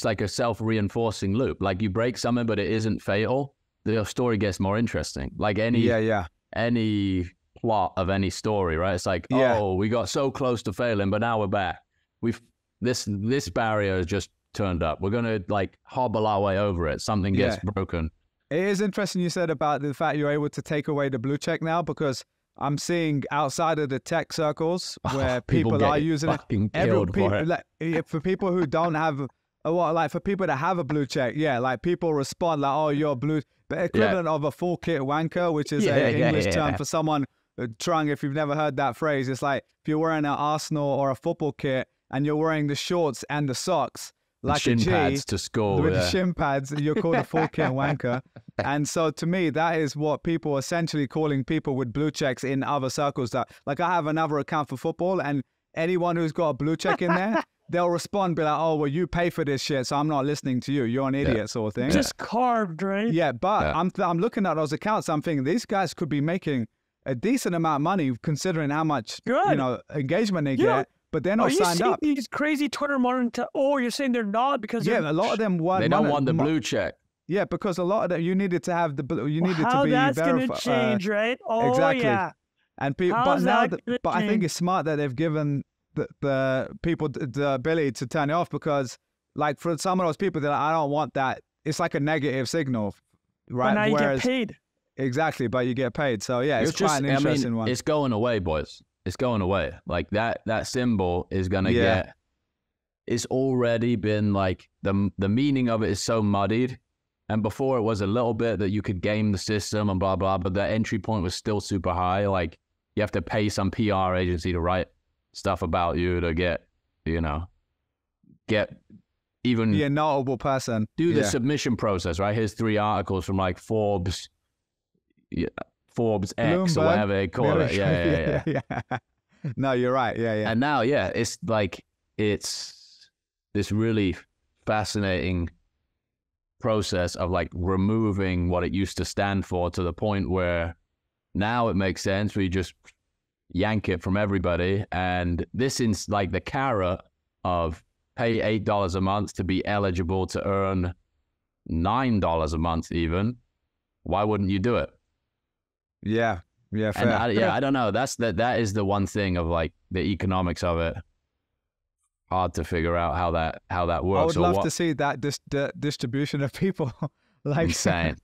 like a self-reinforcing loop. Like you break something, but it isn't fatal, the story gets more interesting. Like any plot of any story, right? It's like, oh, we got so close to failing, but now we're back. This barrier has just turned up. We're gonna like hobble our way over it. Something gets broken. It is interesting you said about the fact you're able to take away the blue check now, because I'm seeing outside of the tech circles where people are using it. For people who don't have for people that have a blue check, like people respond like, oh, you're blue, the equivalent of a full kit wanker, which is an English term for someone trying. If you've never heard that phrase, it's like if you're wearing an Arsenal or a football kit and you're wearing the shorts and the socks, like shin pads to score with the shin pads, you're called a full kit wanker. And so to me, that is what people are essentially calling people with blue checks in other circles. That, like, I have another account for football, and anyone who's got a blue check in there, they'll respond, be like, oh, well, you pay for this shit, so I'm not listening to you. You're an idiot, sort of thing. Just carved, right? Yeah, but I'm looking at those accounts. I'm thinking these guys could be making a decent amount of money considering how much engagement they get. But they're not signed up. These crazy Twitter you're saying they're not because a lot of them they don't want the blue check. Yeah, because a lot of them, you needed to have to be verified. How that's going to change, right? Oh, exactly. Yeah. And but I think it's smart that they've given the people the ability to turn it off, because, like, for some of those people, they're like, I don't want that. It's like a negative signal, right? But now you get paid. Exactly, but you get paid. So yeah, it's quite an interesting one. It's going away, boys. It's going away. Like that symbol is gonna get. It's already been like the meaning of it is so muddied, and before it was a little bit that you could game the system and blah blah, but the entry point was still super high. Like you have to pay some PR agency to write stuff about you to get even be a notable person. Do the submission process, right? Here's 3 articles from like Forbes X Bloomberg, or whatever they call it. Yeah. No, you're right. Yeah. And now, it's like it's this really fascinating process of like removing what it used to stand for to the point where now it makes sense. We just yank it from everybody, and this is like the carrot of pay $8 a month to be eligible to earn $9 a month even. Why wouldn't you do it? Yeah, fair. And I don't know. That is the one thing of like the economics of it. Hard to figure out how that works. I would love to see that distribution of people. Like insane.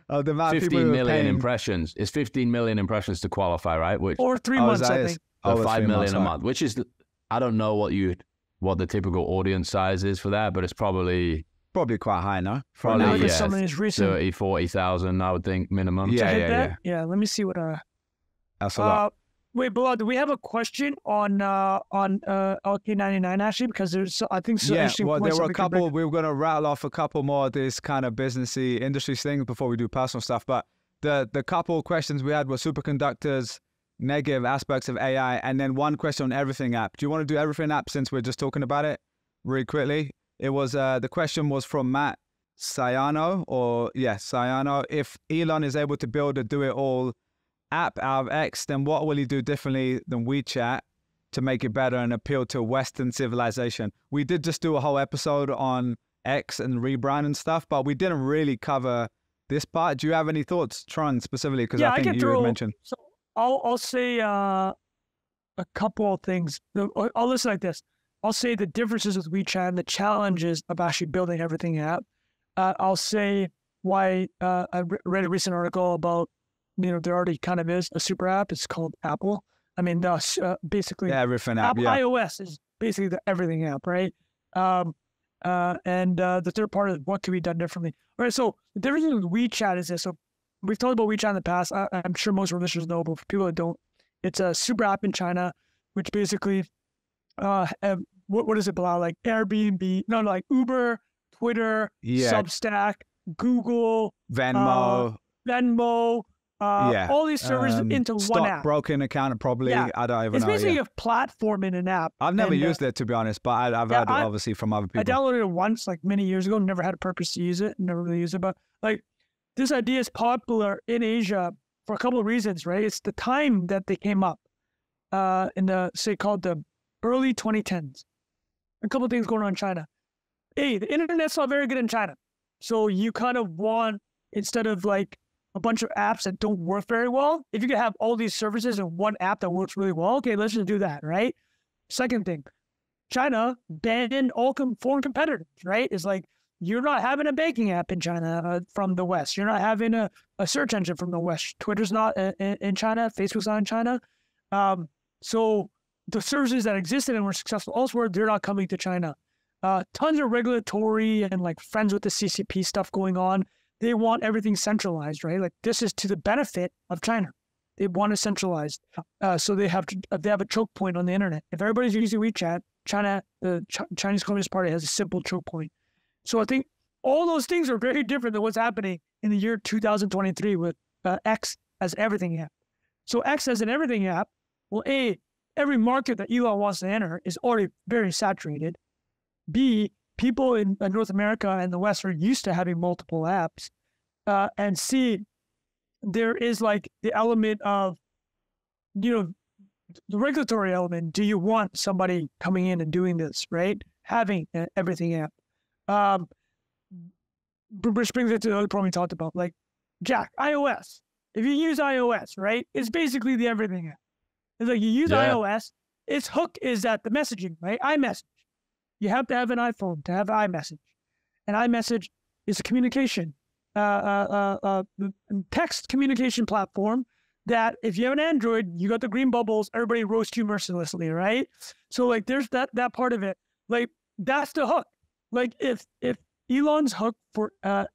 The amount 15 of people million impressions. It's 15 million impressions to qualify, right? Which or 3 months, I think. 5 million a month, which is, I don't know what the typical audience size is for that, but it's probably quite high, no? Probably some of these recent 30,000, 40,000, I would think minimum. Yeah. Let me see what. That's a lot. Wait, Bilal, do we have a question on LK99 actually? Because there's, I think, so interesting. Well, there were a couple. We were going to rattle off a couple more of these kind of businessy industry things before we do personal stuff. But the couple of questions we had were superconductors, negative aspects of AI, and then one question on everything app. Do you want to do everything app since we're just talking about it really quickly? It was the question was from Matt Sayano, Sayano. If Elon is able to build a do-it-all app out of X, then what will he do differently than WeChat to make it better and appeal to Western civilization? We did just do a whole episode on X and rebrand and stuff, but we didn't really cover this part. Do you have any thoughts, Tron, specifically? Because I think you had mentioned. So I'll say a couple of things. I'll listen like this. I'll say the differences with WeChat and the challenges of actually building everything out. I'll say why I read a recent article about, there already kind of is a super app. It's called Apple. I mean, basically, everything app. Yeah. iOS is basically the everything app, right? And the third part is what could be done differently. All right, so the difference with WeChat is this. So we've talked about WeChat in the past. I'm sure most of our listeners know, but for people that don't, it's a super app in China, which basically, what is it, Bilal? Like Airbnb, no, like Uber, Twitter, Substack, Google, Venmo, all these servers into one app. Stockbroking account, probably. Yeah. I don't even know. It's basically a platform in an app. I've never used it, to be honest, but I've heard it obviously from other people. I downloaded it once, like many years ago, never had a purpose to use it, never really used it. But like this idea is popular in Asia for a couple of reasons, right? It's the time that they came up in called the early 2010s. A couple of things going on in China. The internet's not very good in China. So you kind of want, instead of like a bunch of apps that don't work very well, if you could have all these services in one app that works really well, okay, let's just do that, right? Second thing, China banned all foreign competitors, right? It's like, you're not having a banking app in China from the West. You're not having a search engine from the West. Twitter's not in China. Facebook's not in China. So the services that existed and were successful elsewhere, they're not coming to China. Tons of regulatory and like friends with the CCP stuff going on. They want everything centralized, right? Like this is to the benefit of China. They want it centralized. So they have a choke point on the internet. If everybody's using WeChat, the Chinese Communist Party has a simple choke point. So I think all those things are very different than what's happening in the year 2023 with X as everything app. So X as an everything app, well, A, every market that Elon wants to enter is already very saturated. B, people in North America and the West are used to having multiple apps. And C, there is like the element of, the regulatory element. Do you want somebody coming in and doing this, right? Having an everything app. Which brings it to the other problem we talked about, like Jack, iOS. If you use iOS, right, it's basically the everything app. It's like you use iOS, its hook is at the messaging, right? iMessage. You have to have an iPhone to have iMessage. And iMessage is a communication, text communication platform that if you have an Android, you got the green bubbles, everybody roasts you mercilessly, right? So like there's that part of it. Like that's the hook. Like if Elon's hook for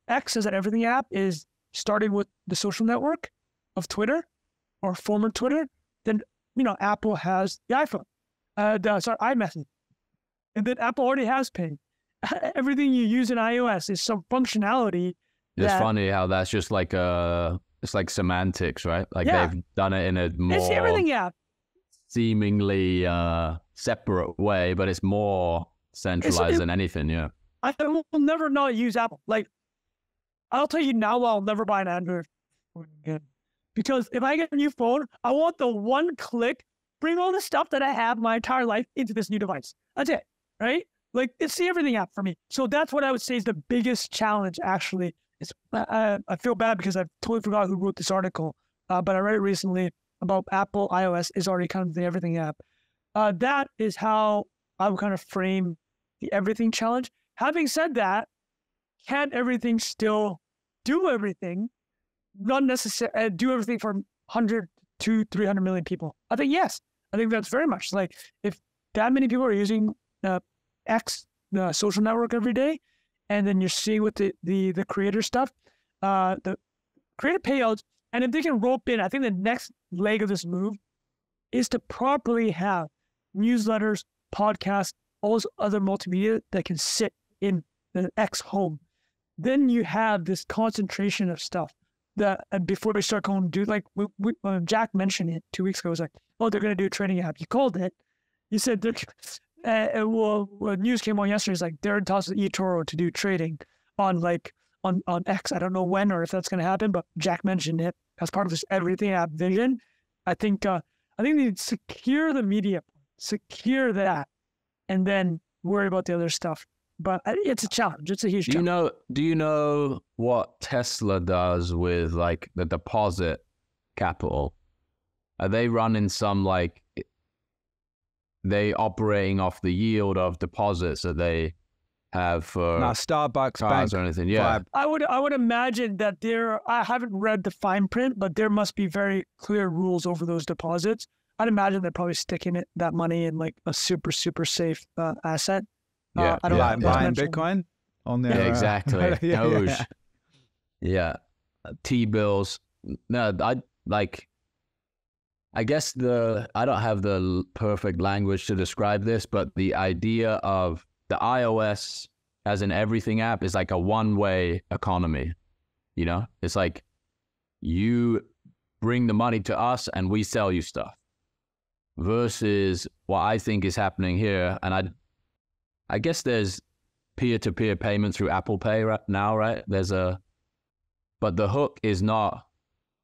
X as an everything app is starting with the social network of Twitter or former Twitter, then Apple has the iPhone, iMessage, and then Apple already has Pay. Everything you use in iOS is some functionality. It's funny how that's just like it's like semantics, right? Like they've done it in a more it's the everything app, seemingly separate way, but it's more centralized than anything. Yeah, I will never not use Apple. Like I'll tell you now, I'll never buy an Android phone again. Because if I get a new phone, I want the one click, bring all the stuff that I have my entire life into this new device. That's it, right? Like it's the everything app for me. So that's what I would say is the biggest challenge, actually. I feel bad because I totally forgot who wrote this article, but I read it recently about Apple iOS is already kind of the everything app. That is how I would kind of frame the everything challenge. Having said that, can everything still do everything? Not necessarily do everything for 100 to 300 million people. I think yes. I think that's very much like if that many people are using X, the social network every day, and then you're seeing with the creator stuff, the creator payouts, and if they can rope in, I think the next leg of this move is to properly have newsletters, podcasts, all those other multimedia that can sit in the X home. Then you have this concentration of stuff that, and before we start going to do, like Jack mentioned it 2 weeks ago, it was like, oh, they're going to do a trading app. You called it. You said, news came on yesterday. It's like they're in talks with eToro to do trading on X. I don't know when or if that's going to happen, but Jack mentioned it as part of this everything app vision. I think they need to secure the media, secure that, and then worry about the other stuff. But it's a challenge. It's a huge challenge. Do you know what Tesla does with like the deposit capital? Are they running some they operating off the yield of deposits that they have for Starbucks, cars bank, or anything. Yeah. vibe. I would imagine that I haven't read the fine print, but there must be very clear rules over those deposits. I'd imagine they're probably sticking that money in like a super, super safe asset. Yeah. I don't Like not to buying mention- Bitcoin on their Yeah, exactly. yeah, Doge. yeah. Yeah. T-bills. No, I guess I don't have the perfect language to describe this, but the idea of the iOS as an everything app is like a one-way economy. You know, it's like you bring the money to us and we sell you stuff, versus what I think is happening here. And I guess there's peer-to-peer payments through Apple Pay right now, right? But the hook is not.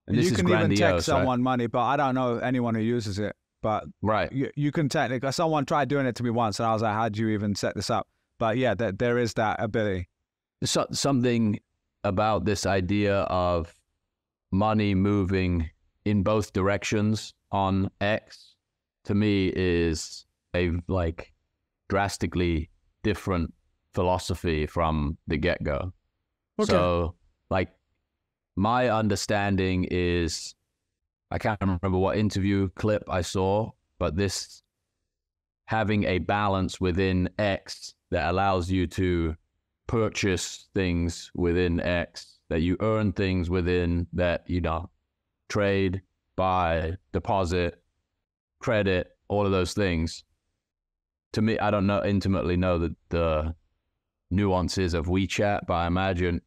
And this You is can even grandiose, text right? someone money, but I don't know anyone who uses it. But Right. you can technically, someone tried doing it to me once, and I was like, how do you even set this up? But yeah, there is that ability. Something about this idea of money moving in both directions on X, to me, is a like drastically different philosophy from the get-go. Okay. So like my understanding is, I can't remember what interview clip I saw, but this having a balance within X that allows you to purchase things within X, that you earn things within, that, you know, trade, buy, deposit, credit, all of those things. To me, I don't intimately know the nuances of WeChat, but I imagine,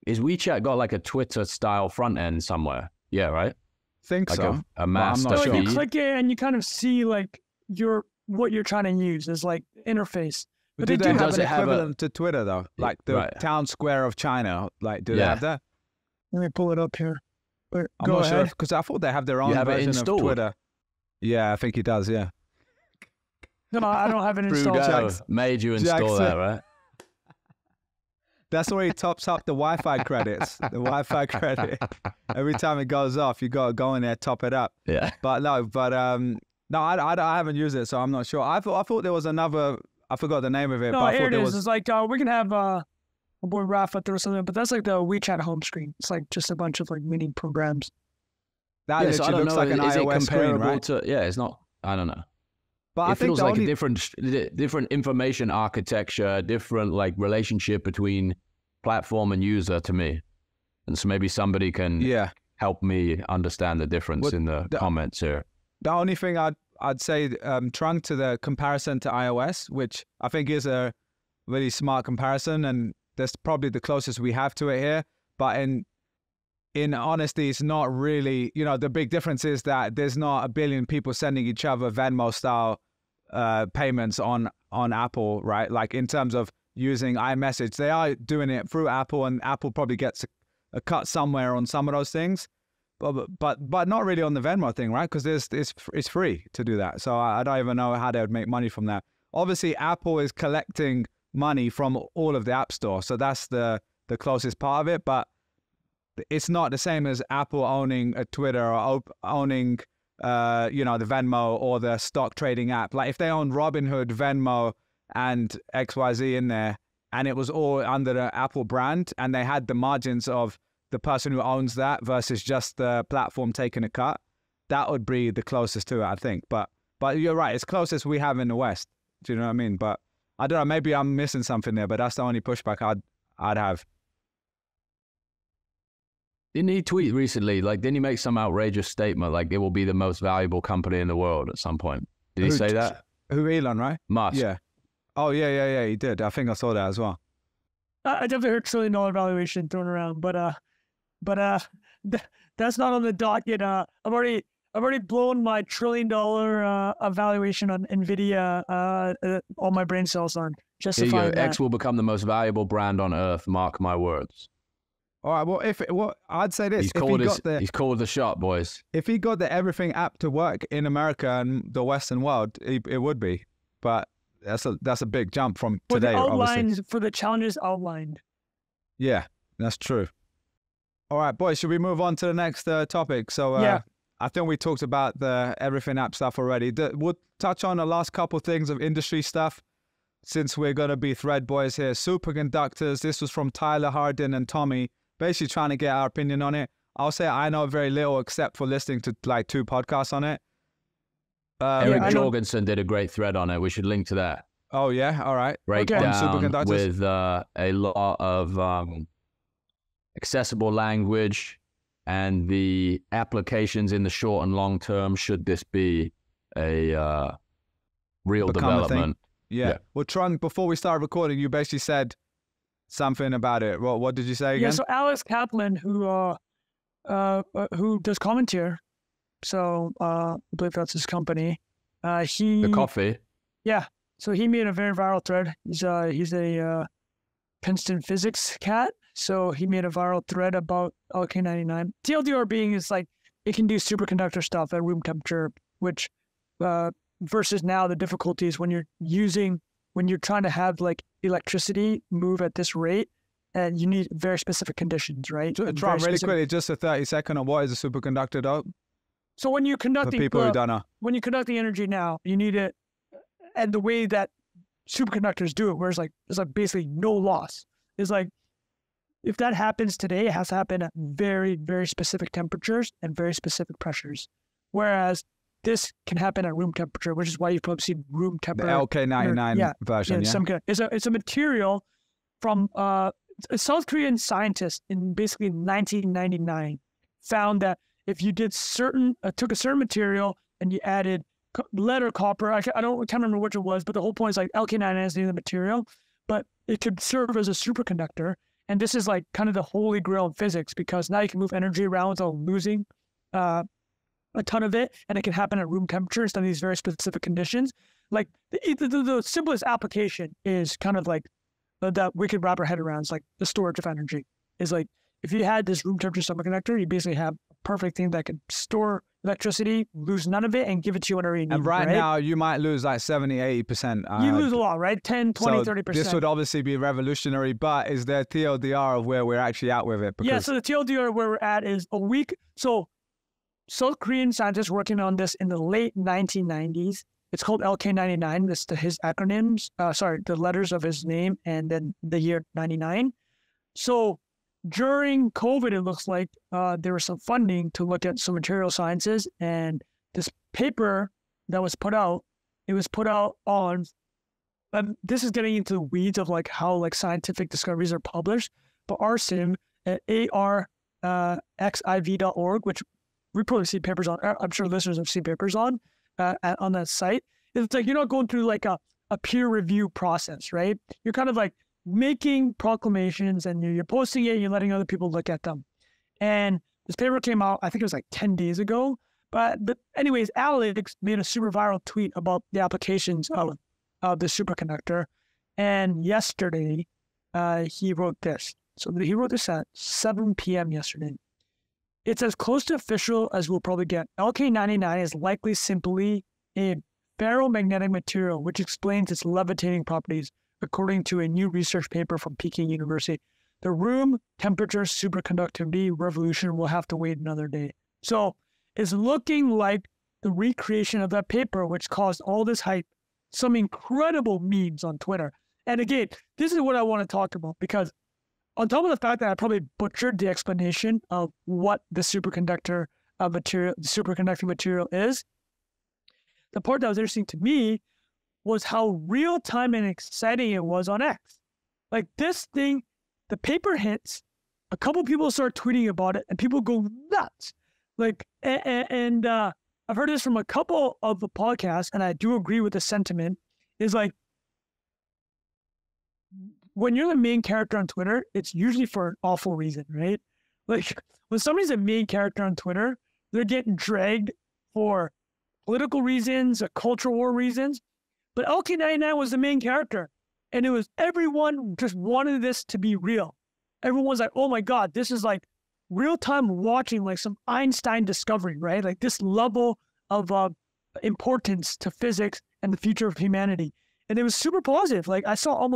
is WeChat got like a Twitter style front end somewhere? Yeah, right? Think Like so. a master not So sure. you feed. click it and you kind of see like what you're trying to use is like interface. But do they they do have does an it have a- equivalent to Twitter though? Like the Right. town square of China? Like, do they Yeah. have that? Let me pull it up here. But I'm go not sure ahead. because I thought they have their own have it version of installed? Twitter. Yeah, I think he does. Yeah. No, I don't have it installed. Trudeau made you install Jackson. that, right? That's where he tops up the Wi-Fi credits. The Wi-Fi credit. Every time it goes off, you got to go in there, top it up. Yeah. But no, I haven't used it, so I'm not sure. I thought there was another. I forgot the name of it. No, but I here thought it there is. was. It's like we can have my boy Rafa throw something, but that's like the WeChat home screen. It's like just a bunch of like mini programs. That Yeah, so I literally don't looks know, like an is it iOS screen, comparable right? to? Yeah, it's not. I don't know. But I It think feels the like only, a different information architecture, different like relationship between platform and user to me. And so maybe somebody can yeah. help me understand the difference What- in the comments here. The only thing I'd say, Trunk, to the comparison to iOS, which I think is a really smart comparison, and that's probably the closest we have to it here. But in honesty, it's not really. You know, the big difference is that there's not a billion people sending each other Venmo style payments on Apple, right? Like in terms of using iMessage, they are doing it through Apple, and Apple probably gets a cut somewhere on some of those things. But not really on the Venmo thing, right? Because it's free to do that. So I don't even know how they would make money from that. Obviously, Apple is collecting money from all of the App Store, so that's the closest part of it. But it's not the same as Apple owning a Twitter or owning, the Venmo or the stock trading app. Like if they own Robinhood, Venmo, and XYZ in there, and it was all under the Apple brand, and they had the margins of the person who owns that versus just the platform taking a cut, that would be the closest to it, I think. But you're right, it's closest we have in the West. Do you know what I mean? But I don't know, maybe I'm missing something there, but that's the only pushback I'd have. Didn't he tweet recently, like, didn't he make some outrageous statement, like it will be the most valuable company in the world at some point? Did he say that? Who, Elon, right? Musk. Yeah. Oh, yeah, he did. I think I saw that as well. I definitely heard $1 trillion valuation thrown around, but that's not on the docket. I've already blown my $1 trillion valuation on Nvidia. All my brain cells on Here you go. justifying that. X will become the most valuable brand on earth. Mark my words. All right. Well, I'd say this: He's called if the shot, boys. if he got the everything app to work in America and the Western world, it would be. But that's a big jump from For today, the obviously. outlines, for the challenges outlined. Yeah, that's true. All right, boys, should we move on to the next topic? So Yeah. I think we talked about the everything app stuff already. We'll touch on the last couple things of industry stuff. since we're going to be thread boys here, superconductors. This was from Tyler Hardin and Tommy, basically trying to get our opinion on it. I'll say I know very little except for listening to like 2 podcasts on it. Eric Jorgensen did a great thread on it. We should link to that. Oh, yeah? All right. Breakdown superconductors with a lot of accessible language and the applications in the short and long term, should this be a real development. Yeah. Well, Trung, before we started recording, you basically said something about it. What did you say again? Yeah, so Alex Kaplan, who does Commenteer, so I believe that's his company. The coffee. Yeah. So he made a very viral thread. He's a Princeton physics cat. So he made a viral thread about LK99. TLDR being is like, it can do superconductor stuff at room temperature, which versus now the difficulties when you're trying to have like electricity move at this rate, and you need very specific conditions, right? Try really quickly, just a 30-second on what is a superconductor, though. So when you conduct For people who don't know. When you conduct the energy now, you need it, and the way that superconductors do it, where it's like basically no loss. Is like, if that happens today, it has to happen at very, very specific temperatures and very specific pressures. Whereas this can happen at room temperature, which is why you've probably seen room temperature. The LK99 version, yeah. It's a material from a South Korean scientist in basically 1999 found that if you did took a certain material and you added lead or copper, I can't remember which it was, but the whole point is like LK99 is the material, but it could serve as a superconductor. And this is like kind of the holy grail in physics, because now you can move energy around without losing a ton of it, and it can happen at room temperatures under these very specific conditions. Like the simplest application is kind of like that we could wrap our head around. It's like the storage of energy. Is like, if you had this room temperature superconductor, you basically have a perfect thing that can store electricity, lose none of it, and give it to you whenever you need. And right now, you might lose like 70-80%. You lose a lot, right? 10, 20, so 30%. This would obviously be revolutionary, but is there TLDR of where we're actually at with it? Because yeah, so the TLDR where we're at is a week. So South Korean scientists working on this in the late 1990s. It's called LK99. That's his acronyms. The letters of his name, and then the year 99. So during COVID, it looks like there was some funding to look at some material sciences, and this paper that was put out, it was put out on, this is getting into the weeds of like how like scientific discoveries are published, but RSIM at arxiv.org, which we probably see papers on, I'm sure listeners have seen papers on that site. It's like, you're not going through like a peer review process, right? You're kind of like making proclamations, and you're posting it, and you're letting other people look at them. And this paper came out, I think it was like 10 days ago. But anyways, Alex made a super viral tweet about the applications of the superconductor. And yesterday, he wrote this. So he wrote this at 7 p.m. yesterday. It's as close to official as we'll probably get. LK99 is likely simply a ferromagnetic material, which explains its levitating properties, according to a new research paper from Peking University. The room temperature superconductivity revolution will have to wait another day. So it's looking like the recreation of that paper, which caused all this hype, some incredible memes on Twitter. And again, this is what I want to talk about, because on top of the fact that I probably butchered the explanation of what the superconducting material is, the part that was interesting to me was how real-time and exciting it was on X. Like this thing, the paper hits, a couple people start tweeting about it, and people go nuts. Like, and I've heard this from a couple of the podcasts, and I do agree with the sentiment, is like, when you're the main character on Twitter, it's usually for an awful reason, right? Like, when somebody's a main character on Twitter, they're getting dragged for political reasons or cultural war reasons. But LK99 was the main character, and it was, everyone just wanted this to be real. Everyone was like, oh my God, this is like real-time watching like some Einstein discovery, right? Like this level of importance to physics and the future of humanity. And it was super positive. Like I saw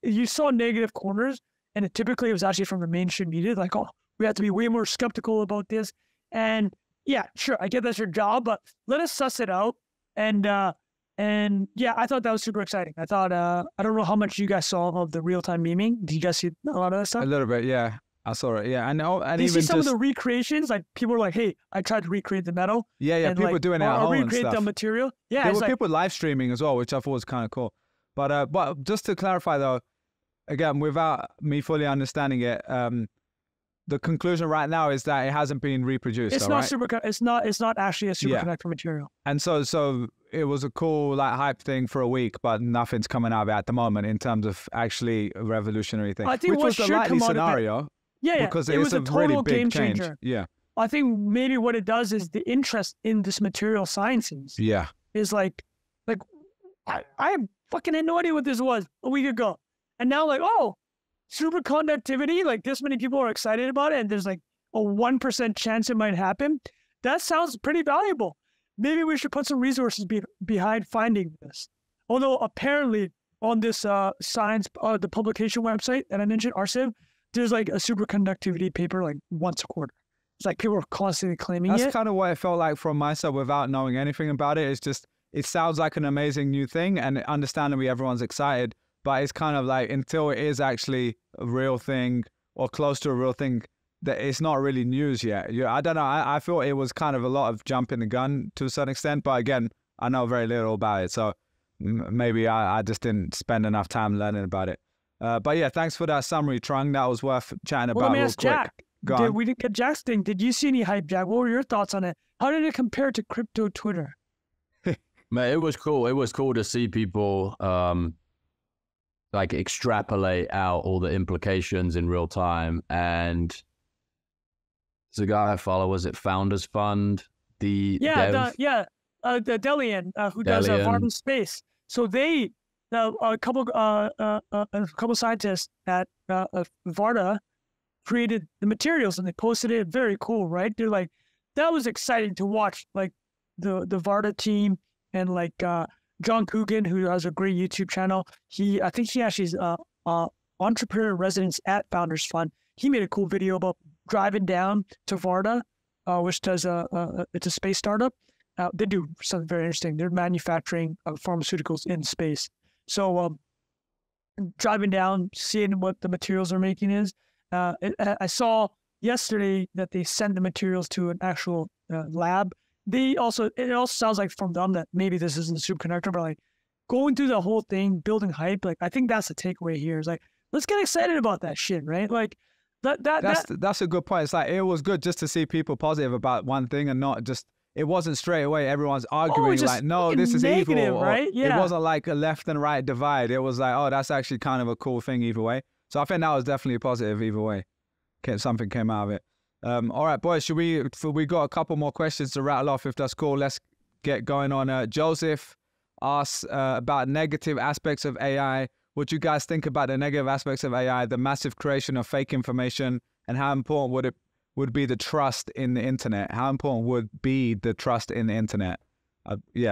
you saw negative corners, and it was actually from the mainstream media, like, oh, we have to be way more skeptical about this. And yeah, sure, I get that's your job, but let us suss it out. And And yeah, I thought that was super exciting. I thought, I don't know how much you guys saw of the real-time memeing. Did you guys see a lot of that stuff? A little bit, yeah. I saw it, yeah. And Did you even see some just, of the recreations? Like people were like, hey, I tried to recreate the metal. yeah, and people like, doing it at or home and recreate stuff. the material. Yeah, There it's were like, people live streaming as well, which I thought was kind of cool. But just to clarify though, again, without me fully understanding it, the conclusion right now is that it hasn't been reproduced. it's not it's not actually a superconductor material. And so it was a cool like hype thing for a week, but nothing's coming out of it at the moment in terms of actually a revolutionary thing. I think which what was the should likely come out of it- scenario Yeah, because it it's was a a total really big game change. changer. Yeah. I think maybe what it does is the interest in this material sciences Yeah. is like I fucking had no idea what this was a week ago. And now like, oh, superconductivity, like this many people are excited about it and there's like a 1% chance it might happen. That sounds pretty valuable. Maybe we should put some resources behind finding this. Although apparently on this science, the publication website that I mentioned, RCIV, there's like a superconductivity paper like once a quarter. It's like people are constantly claiming That's it. kind of what it felt like from myself without knowing anything about it. It's just, it sounds like an amazing new thing and understandably everyone's excited, but it's kind of like until it is actually a real thing or close to a real thing, that it's not really news yet. Yeah, I don't know. I feel it was kind of a lot of jumping the gun to a certain extent, but again, I know very little about it. So maybe I just didn't spend enough time learning about it. But yeah, thanks for that summary, Trung. That was worth chatting Well, about let me real ask quick. Jack. We didn't get Jack's thing. Did you see any hype, Jack? What were your thoughts on it? How did it compare to crypto Twitter? Man, it was cool. It was cool to see people like extrapolate out all the implications in real time. And there's a guy I follow, was it Founders Fund? The Delian, who does Varden Space. So they, a couple scientists at Varda created the materials and they posted it. Very cool, right? They're like, that was exciting to watch. Like the Varda team and like John Coogan, who has a great YouTube channel. I think he actually is entrepreneur in residence at Founders Fund. He made a cool video about driving down to Varda, which does it's a space startup. They do something very interesting. They're manufacturing pharmaceuticals in space. So driving down, seeing what the materials they're making is. I saw yesterday that they sent the materials to an actual lab. It also sounds like from them that maybe this isn't a superconductor, but like going through the whole thing, building hype. Like I think that's the takeaway here. Is like, let's get excited about that shit, right? Like that's a good point. It's like it was good just to see people positive about one thing and not just, it wasn't straight away everyone's arguing like, no, this is negative, evil. Right? Yeah. It wasn't like a left and right divide. It was like, oh, that's actually kind of a cool thing either way. So I think that was definitely a positive either way. Something came out of it. All right, boys, we got a couple more questions to rattle off if that's cool. Let's get going on. Joseph asks about negative aspects of AI. What do you guys think about the negative aspects of AI, the massive creation of fake information, and how important would be the trust in the internet? How important would be the trust in the internet?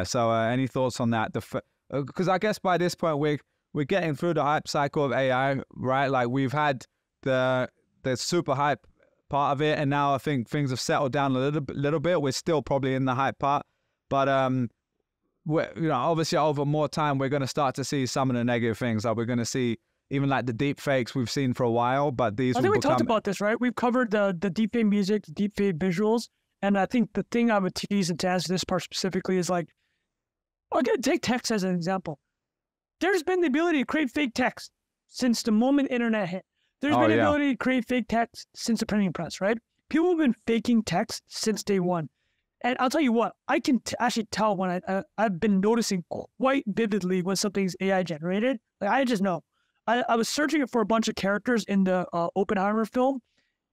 So any thoughts on that? Because I guess by this point we're getting through the hype cycle of AI, right? Like we've had the super hype part of it, and now I think things have settled down a little bit. We're still probably in the hype part, but obviously over more time we're going to start to see some of the negative things. Like we're going to see even like the deep fakes we've seen for a while, but these. I think we talked about this, right? We've covered the deep fake music, the deep fake visuals, and I think the thing I would tease and to answer this part specifically is like, okay, take text as an example. There's been the ability to create fake text since the moment internet hit. There's been the ability to create fake text since the printing press, right? People have been faking text since day one. And I'll tell you what, I can actually tell when I've been noticing quite vividly when something's AI generated. Like I just know. I was searching for a bunch of characters in the Oppenheimer film,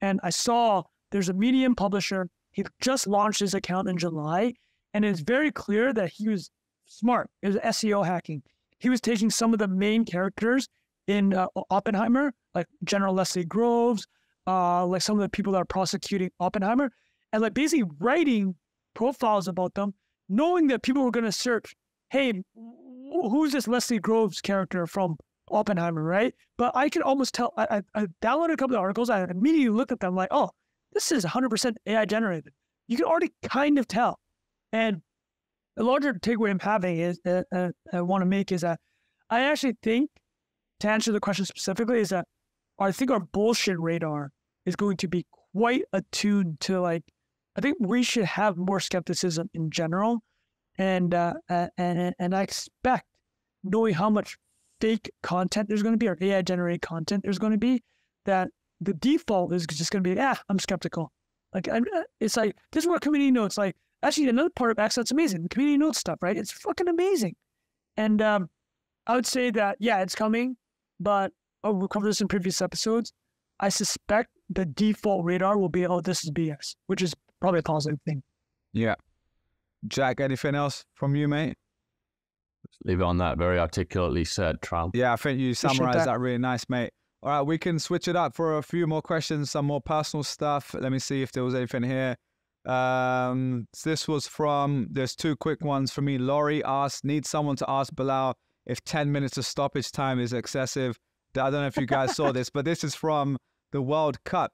and I saw there's a Medium publisher. He just launched his account in July, and it's very clear that he was smart. It was SEO hacking. He was taking some of the main characters in Oppenheimer, like General Leslie Groves, like some of the people that are prosecuting Oppenheimer, and like basically writing profiles about them, knowing that people were going to search, hey, who's this Leslie Groves character from Oppenheimer, right? But I can almost tell, I downloaded a couple of articles, I immediately looked at them like, oh, this is 100% AI generated. You can already kind of tell. And the larger takeaway I'm having is I want to make is that I actually think, to answer the question specifically, is that I think our bullshit radar is going to be quite attuned to, like, I think we should have more skepticism in general, and I expect, knowing how much fake content there's going to be, or AI generated content there's going to be, that the default is just going to be, I'm skeptical. Like, it's like, this is what community notes, like, actually another part of X that's amazing, the community notes stuff, right? It's fucking amazing. And I would say that, yeah, it's coming, but we'll cover this in previous episodes. I suspect the default radar will be, this is BS, which is probably a positive thing. Yeah. Jack, anything else from you, mate? Leave it on that. Very articulately said, Trump. Yeah, I think you summarized that really nice, mate. All right, we can switch it up for a few more questions, some more personal stuff. Let me see if there was anything here. This was from, there's two quick ones for me. Laurie asked, need someone to ask Bilal if 10 minutes of stoppage time is excessive. I don't know if you guys saw this, but this is from the World Cup.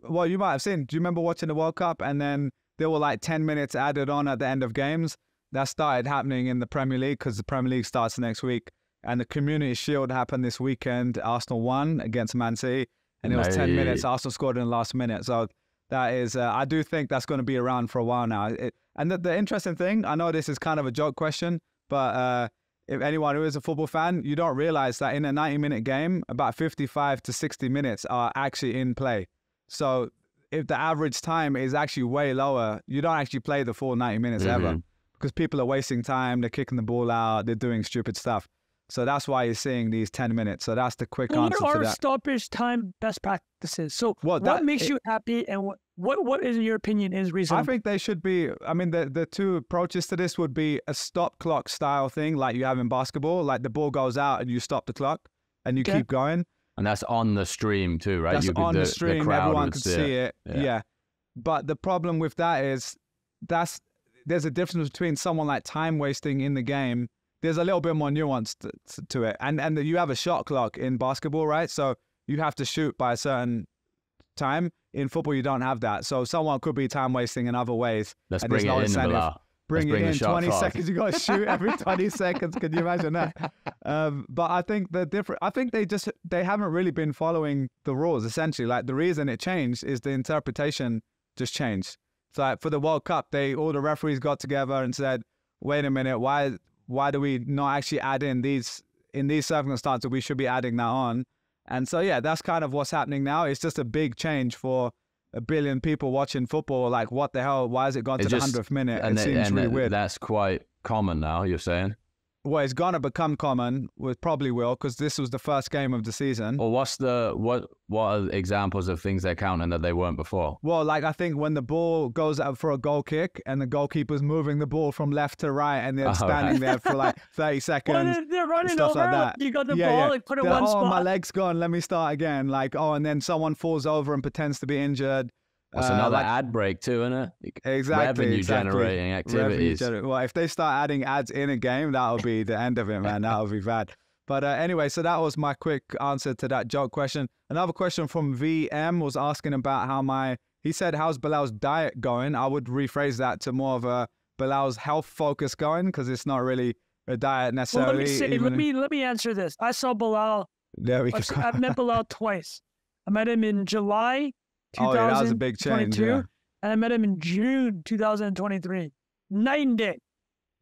Well, you might have seen. Do you remember watching the World Cup? And then there were like 10 minutes added on at the end of games. That started happening in the Premier League because the Premier League starts next week. And the Community Shield happened this weekend. Arsenal won against Man City. And it was 10 minutes. Arsenal scored in the last minute. So that is, I do think that's going to be around for a while now. And the interesting thing, I know this is kind of a joke question, but if anyone who is a football fan, you don't realize that in a 90-minute game, about 55 to 60 minutes are actually in play. So if the average time is actually way lower, you don't actually play the full 90 minutes ever, because people are wasting time, they're kicking the ball out, they're doing stupid stuff. So that's why you're seeing these 10 minutes. So that's the quick answer to that. What are stoppage time best practices? So what makes you happy, and what is, in your opinion, is reasonable? I think they should be, I mean, the two approaches to this would be a stop clock style thing like you have in basketball. Like the ball goes out and you stop the clock and you keep going. And that's on the stream too, right? That's on the stream. Everyone can see it. Yeah. But the problem with that is there's a difference between someone like time wasting in the game. There's a little bit more nuance to it. And you have a shot clock in basketball, right? So you have to shoot by a certain time. In football, you don't have that. So someone could be time wasting in other ways. Let's bring it in, Bilal. Bring it in 20 seconds. You got to shoot every 20 seconds. Can you imagine that? But I think I think they haven't really been following the rules, essentially. Like the reason it changed is the interpretation just changed. So like for the World Cup, all the referees got together and said, wait a minute, why do we not actually add in these circumstances? We should be adding that on. And so, yeah, that's kind of what's happening now. It's just a big change for 1 billion people watching football. Like, what the hell? Why has it gone to the 100th minute? It seems really weird. That's quite common now, you're saying? Well, it's going to become common. It probably will, because this was the first game of the season. Or what are examples of things they're counting that they weren't before? Well, like I think when the ball goes out for a goal kick and the goalkeeper's moving the ball from left to right and they're standing there for like 30 seconds. Well, they're running stuff over. Like that. You got the ball, like put it one spot. My leg's gone. Let me start again. Like, and then someone falls over and pretends to be injured. That's another ad break too, isn't it? Exactly. Revenue-generating activities. Well, if they start adding ads in a game, that'll be the end of it, man. That'll be bad. But anyway, so that was my quick answer to that joke question. Another question from VM was asking about he said, how's Bilal's diet going? I would rephrase that to more of a Bilal's health focus going, because it's not really a diet necessarily. Well, let me answer this. I saw Bilal. There we go. I've met Bilal twice. I met him in July 2022, oh, yeah, that was a big change. Yeah. And I met him in June 2023. Night and day.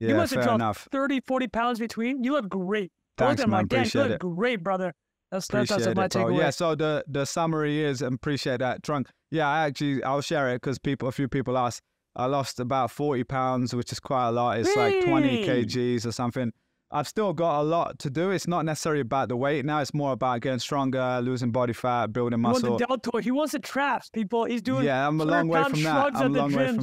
Yeah, you must have dropped enough. 30, 40 pounds between. You look great. Thanks, man. You look great, brother. That's my takeaway. Yeah, so the summary is, and appreciate that, Trunk. Yeah, I'll share it because a few people asked. I lost about 40 pounds, which is quite a lot. It's like 20 kgs or something. I've still got a lot to do. It's not necessarily about the weight now. It's more about getting stronger, losing body fat, building muscle. He wants the deltoid. He wants the traps, people. He's doing. Yeah, I'm a long way from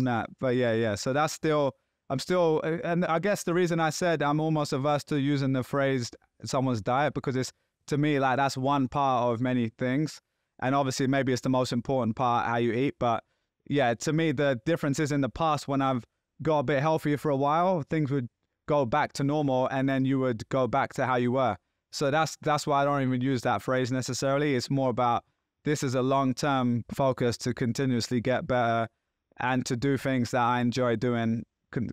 that. But yeah. So that's still. I'm still, and I guess the reason I said I'm almost averse to using the phrase someone's diet, because it's, to me, like that's one part of many things. And obviously maybe it's the most important part, how you eat. But yeah, to me, the difference is in the past when I've got a bit healthier for a while, things would go back to normal and then you would go back to how you were. So that's why I don't even use that phrase necessarily. It's more about this is a long-term focus to continuously get better and to do things that I enjoy doing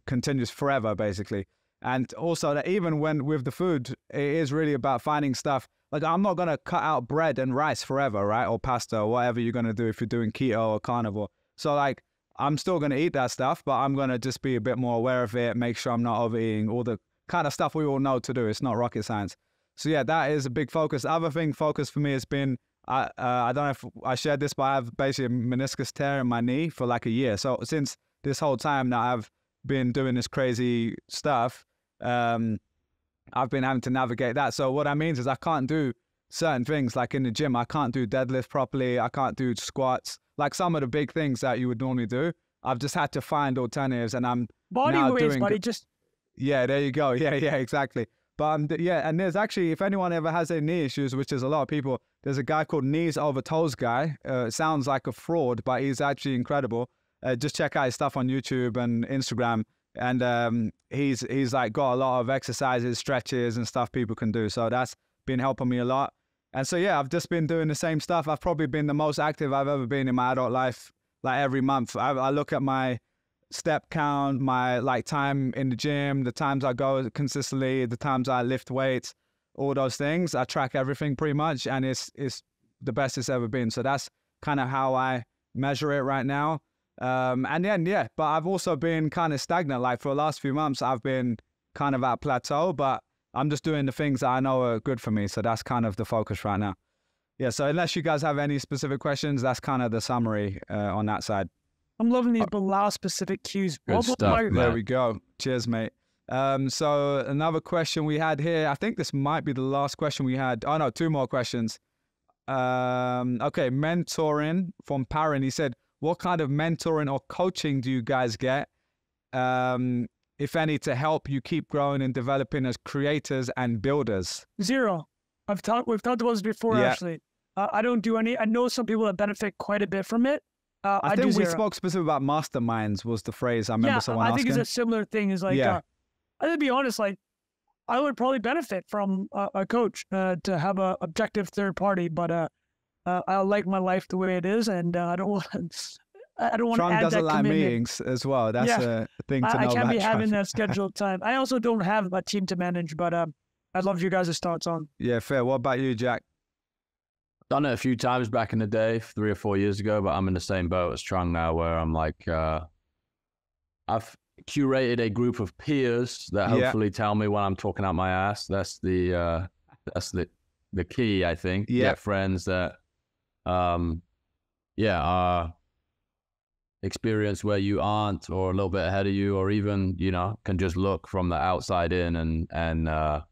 continues forever, basically. And also that even when with the food, it is really about finding stuff. Like I'm not going to cut out bread and rice forever, right? Or pasta or whatever you're going to do if you're doing keto or carnivore. So like I'm still going to eat that stuff, but I'm going to just be a bit more aware of it, make sure I'm not overeating, all the kind of stuff we all know to do. It's not rocket science. So yeah, that is a big focus. The other thing focus for me has been, I don't know if I shared this, but I have basically a meniscus tear in my knee for like a year. So since this whole time that I've been doing this crazy stuff, I've been having to navigate that. So what that means is I can't do certain things like in the gym. I can't do deadlift properly. I can't do squats. Like some of the big things that you would normally do. I've just had to find alternatives, and I'm body now weights, doing buddy. Just yeah, there you go. Yeah, exactly. But yeah, and there's actually, if anyone ever has any knee issues, which is a lot of people, there's a guy called Knees Over Toes guy. Sounds like a fraud, but he's actually incredible. Just check out his stuff on YouTube and Instagram. And he's like got a lot of exercises, stretches and stuff people can do. So that's been helping me a lot. And so, yeah, I've just been doing the same stuff. I've probably been the most active I've ever been in my adult life. Like every month, I look at my step count, my like time in the gym, the times I go consistently, the times I lift weights, all those things. I track everything pretty much, and it's the best it's ever been. So that's kind of how I measure it right now. And then, yeah, but I've also been kind of stagnant. Like for the last few months, I've been kind of at plateau, but I'm just doing the things that I know are good for me. So that's kind of the focus right now. Yeah, so unless you guys have any specific questions, that's kind of the summary on that side. I'm loving these Bilal specific cues. Good stuff, There we go. Cheers, mate. So another question we had here, I think this might be the last question we had. Oh, no, 2 more questions. Okay, mentoring from Parin. He said, what kind of mentoring or coaching do you guys get, if any, to help you keep growing and developing as creators and builders? Zero. We've talked about this before, actually. I don't do any. I know some people that benefit quite a bit from it. I think we spoke specifically about masterminds was the phrase. I remember someone asking. I think it's a similar thing. Is like, I to be honest, like I would probably benefit from a coach to have an objective third party, but I like my life the way it is, and I don't want to. I don't want to add that commitment. Trump doesn't like meetings as well. That's a thing to know. I can't be having Trump. that scheduled time. I also don't have a team to manage, but I'd love your guys' thoughts on. Yeah, fair. What about you, Jack? Done it a few times back in the day, 3 or 4 years ago, but I'm in the same boat as Trung now, where I'm like, I've curated a group of peers that hopefully tell me when I'm talking out my ass. That's the key, I think. Yeah. Get friends that, are experienced where you aren't, or a little bit ahead of you, or even, can just look from the outside in and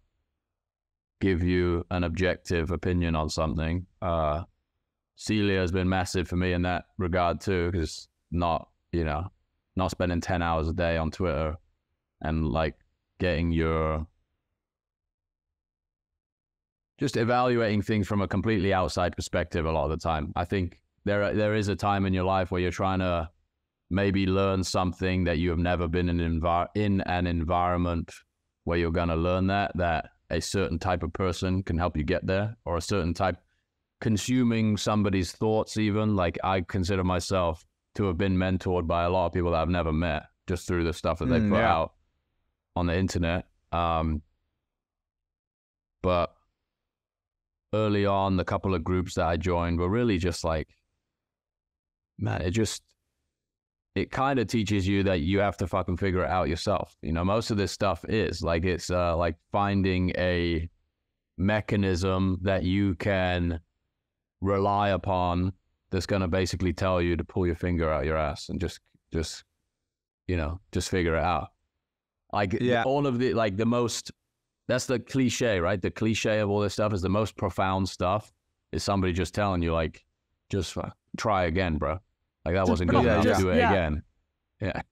give you an objective opinion on something. Celia has been massive for me in that regard too, because not spending 10 hours a day on Twitter and like getting just evaluating things from a completely outside perspective a lot of the time. I think there is a time in your life where you're trying to maybe learn something that you have never been in an environment where you're going to learn that a certain type of person can help you get there, or a certain type consuming somebody's thoughts even. Like I consider myself to have been mentored by a lot of people that I've never met just through the stuff that they put out on the internet. But early on, the couple of groups that I joined were really just like, man, it kind of teaches you that you have to fucking figure it out yourself. Most of this stuff is like, it's like finding a mechanism that you can rely upon that's going to basically tell you to pull your finger out your ass and just figure it out. Like all of the, like the most, that's the cliche, right? The cliche of all this stuff is the most profound stuff is somebody just telling you like, just try again, bro. Like that wasn't good enough, do it again. Yeah.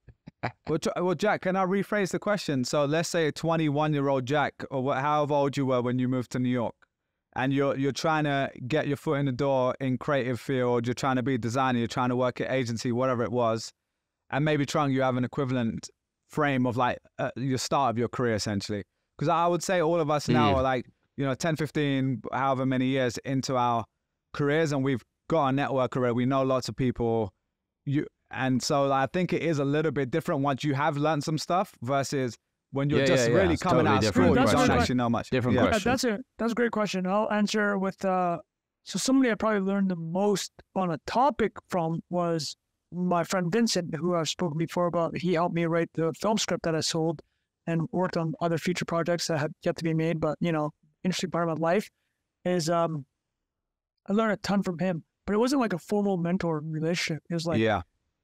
Well, Jack, can I rephrase the question? So let's say a 21-year-old Jack, or however old you were when you moved to New York, and you're trying to get your foot in the door in creative field, you're trying to be a designer, you're trying to work at agency, whatever it was, and maybe Trung, you have an equivalent frame of like your start of your career essentially. Because I would say all of us now are like, 10, 15, however many years into our careers, and we've got a network already. We know lots of people. And so I think it is a little bit different once you have learned some stuff versus when you're just really It's coming totally out of school, you different don't question. actually know much. Different question. That's a great question. I'll answer with so somebody I probably learned the most on a topic from was my friend Vincent, who I've spoken before about. He helped me write the film script that I sold and worked on other future projects that have yet to be made. But, you know, interesting part of my life is I learned a ton from him, but it wasn't like a formal mentor relationship. It was like,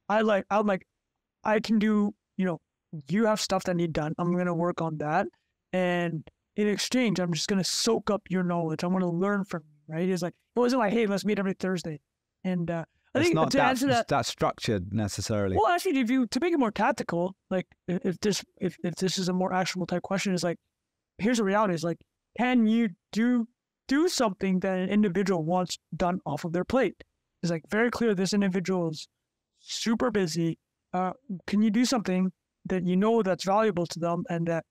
I can do, you know, you have stuff that need done. I'm going to work on that. And in exchange, I'm just going to soak up your knowledge. I'm going to learn from you, right? It's like, it wasn't like, hey, let's meet every Thursday. And I think not to answer that structured necessarily. Well, actually, to make it more tactical, like if this is a more actionable type question, is like, here's the reality: is like, can you do something that an individual wants done off of their plate? It's like very clear this individual is super busy. Can you do something that you know that's valuable to them and that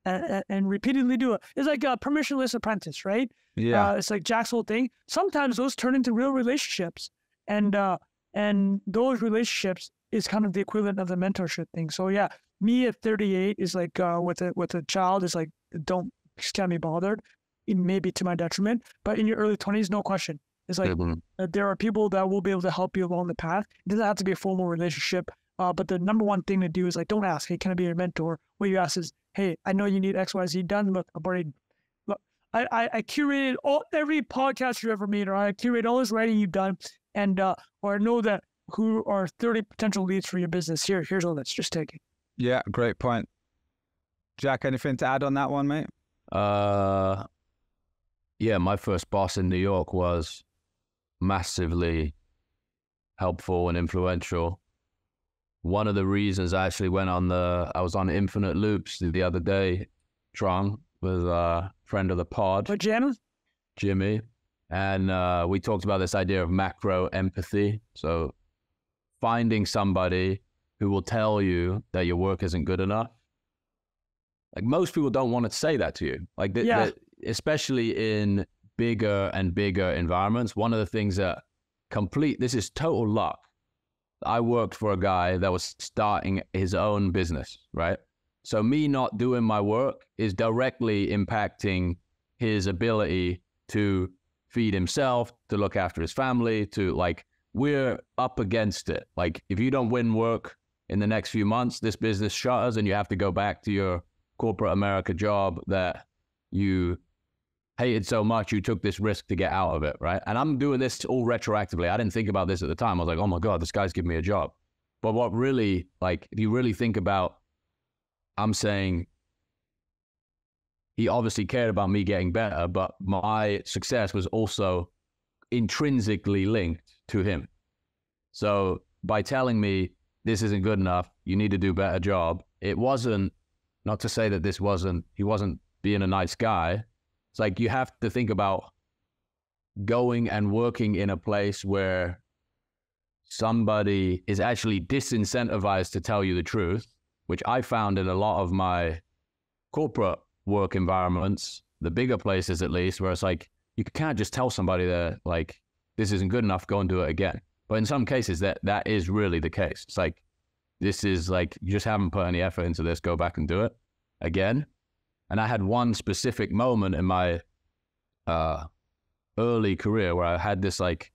and repeatedly do it? It's like a permissionless apprentice, right? Yeah. It's like Jack's whole thing. Sometimes those turn into real relationships. And those relationships is kind of the equivalent of the mentorship thing. So yeah, me at 38 is like with a child is like, don't can't be bothered. It may be to my detriment, but in your early 20s, no question. It's like there are people that will be able to help you along the path. It doesn't have to be a formal relationship. But the number one thing to do is like, don't ask, hey, can I be your mentor? What you ask is, hey, I know you need X, Y, Z done. Look, I curated every podcast you ever made, or I curated all this writing you've done. And or know that who are 30 potential leads for your business. Here's all that's just take it. Yeah, great point. Jack, anything to add on that one, mate? Yeah, my first boss in New York was massively helpful and influential. One of the reasons I actually I was on Infinite Loops the other day, Trung, with a friend of the pod. But Jimmy. And we talked about this idea of macro empathy. So finding somebody who will tell you that your work isn't good enough. Like most people don't want to say that to you. Like especially in bigger and bigger environments. One of the things that this is total luck. I worked for a guy that was starting his own business, right? So me not doing my work is directly impacting his ability to feed himself, to look after his family, we're up against it. Like if you don't win work in the next few months, this business shutters and you have to go back to your corporate America job that you hated so much, you took this risk to get out of it, right? And I'm doing this all retroactively. I didn't think about this at the time. I was like, oh my God, this guy's giving me a job. But what really, if you really think about, I'm saying, he obviously cared about me getting better, but my success was also intrinsically linked to him. So by telling me this isn't good enough, you need to do a better job, it wasn't, not to say that he wasn't being a nice guy. It's like you have to think about going and working in a place where somebody is actually disincentivized to tell you the truth, which I found in a lot of my corporate work environments, the bigger places at least, where it's like, you can't just tell somebody that like, this isn't good enough, go and do it again. But in some cases that is really the case. It's like, this is like, you just haven't put any effort into this, go back and do it again. And I had one specific moment in my early career where I had this like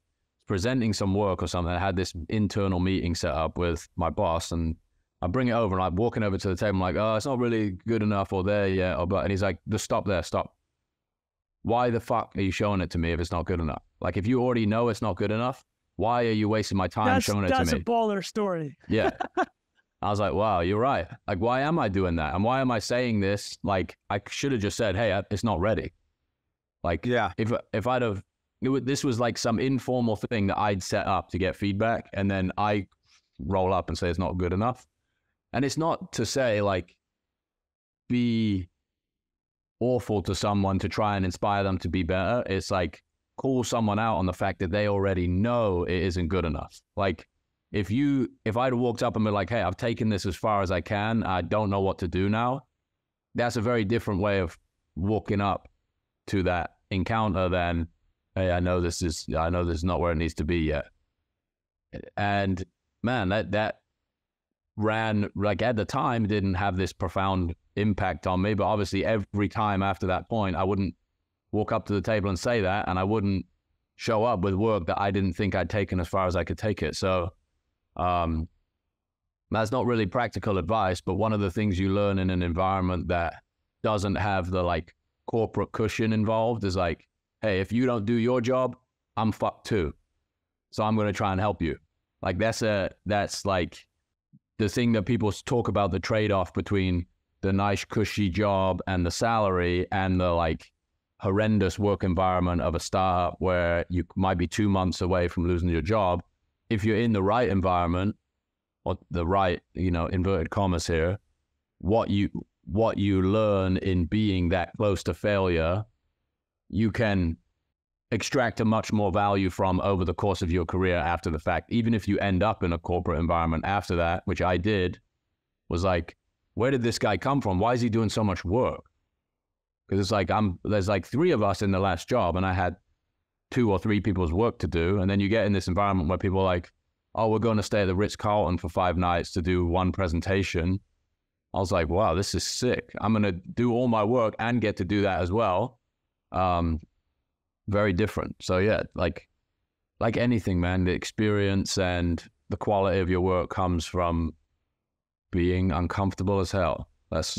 presenting some work or something. I had this internal meeting set up with my boss and I bring it over and I'm walking over to the table. I'm like, oh, it's not really good enough or there yet. And he's like, just stop there, stop. Why the fuck are you showing it to me if it's not good enough? Like, if you already know it's not good enough, why are you wasting my time showing it to me? That's a baller story. Yeah. I was like, wow, you're right. Like, why am I doing that? And why am I saying this? Like, I should have just said, hey, it's not ready. Like, yeah. If I'd have, this was like some informal thing that I'd set up to get feedback. And then I roll up and say it's not good enough. And it's not to say like, be awful to someone to try and inspire them to be better. It's like, call someone out on the fact that they already know it isn't good enough. Like, if I'd walked up and been like, hey, I've taken this as far as I can, I don't know what to do now, that's a very different way of walking up to that encounter than, hey, I know this is not where it needs to be yet. And man, that ran, like, at the time didn't have this profound impact on me, but obviously every time after that point, I wouldn't walk up to the table and say that, and I wouldn't show up with work that I didn't think I'd taken as far as I could take it. So that's not really practical advice, but one of the things you learn in an environment that doesn't have the like corporate cushion involved is like, hey, if you don't do your job, I'm fucked too. So I'm going to try and help you. Like that's like the thing that people talk about, the trade-off between the nice cushy job and the salary and the like horrendous work environment of a startup where you might be 2 months away from losing your job. If you're in the right environment, or the right, inverted commas here, what you learn in being that close to failure, you can extract a much more value from over the course of your career after the fact. Even if you end up in a corporate environment after that, which I did, was like, where did this guy come from? Why is he doing so much work? Because it's like, there's like 3 of us in the last job and I had 2 or 3 people's work to do. And then you get in this environment where people are like, oh, we're going to stay at the Ritz-Carlton for 5 nights to do 1 presentation. I was like, wow, this is sick. I'm going to do all my work and get to do that as well. Very different. So yeah, like anything, man, the experience and the quality of your work comes from being uncomfortable as hell. That's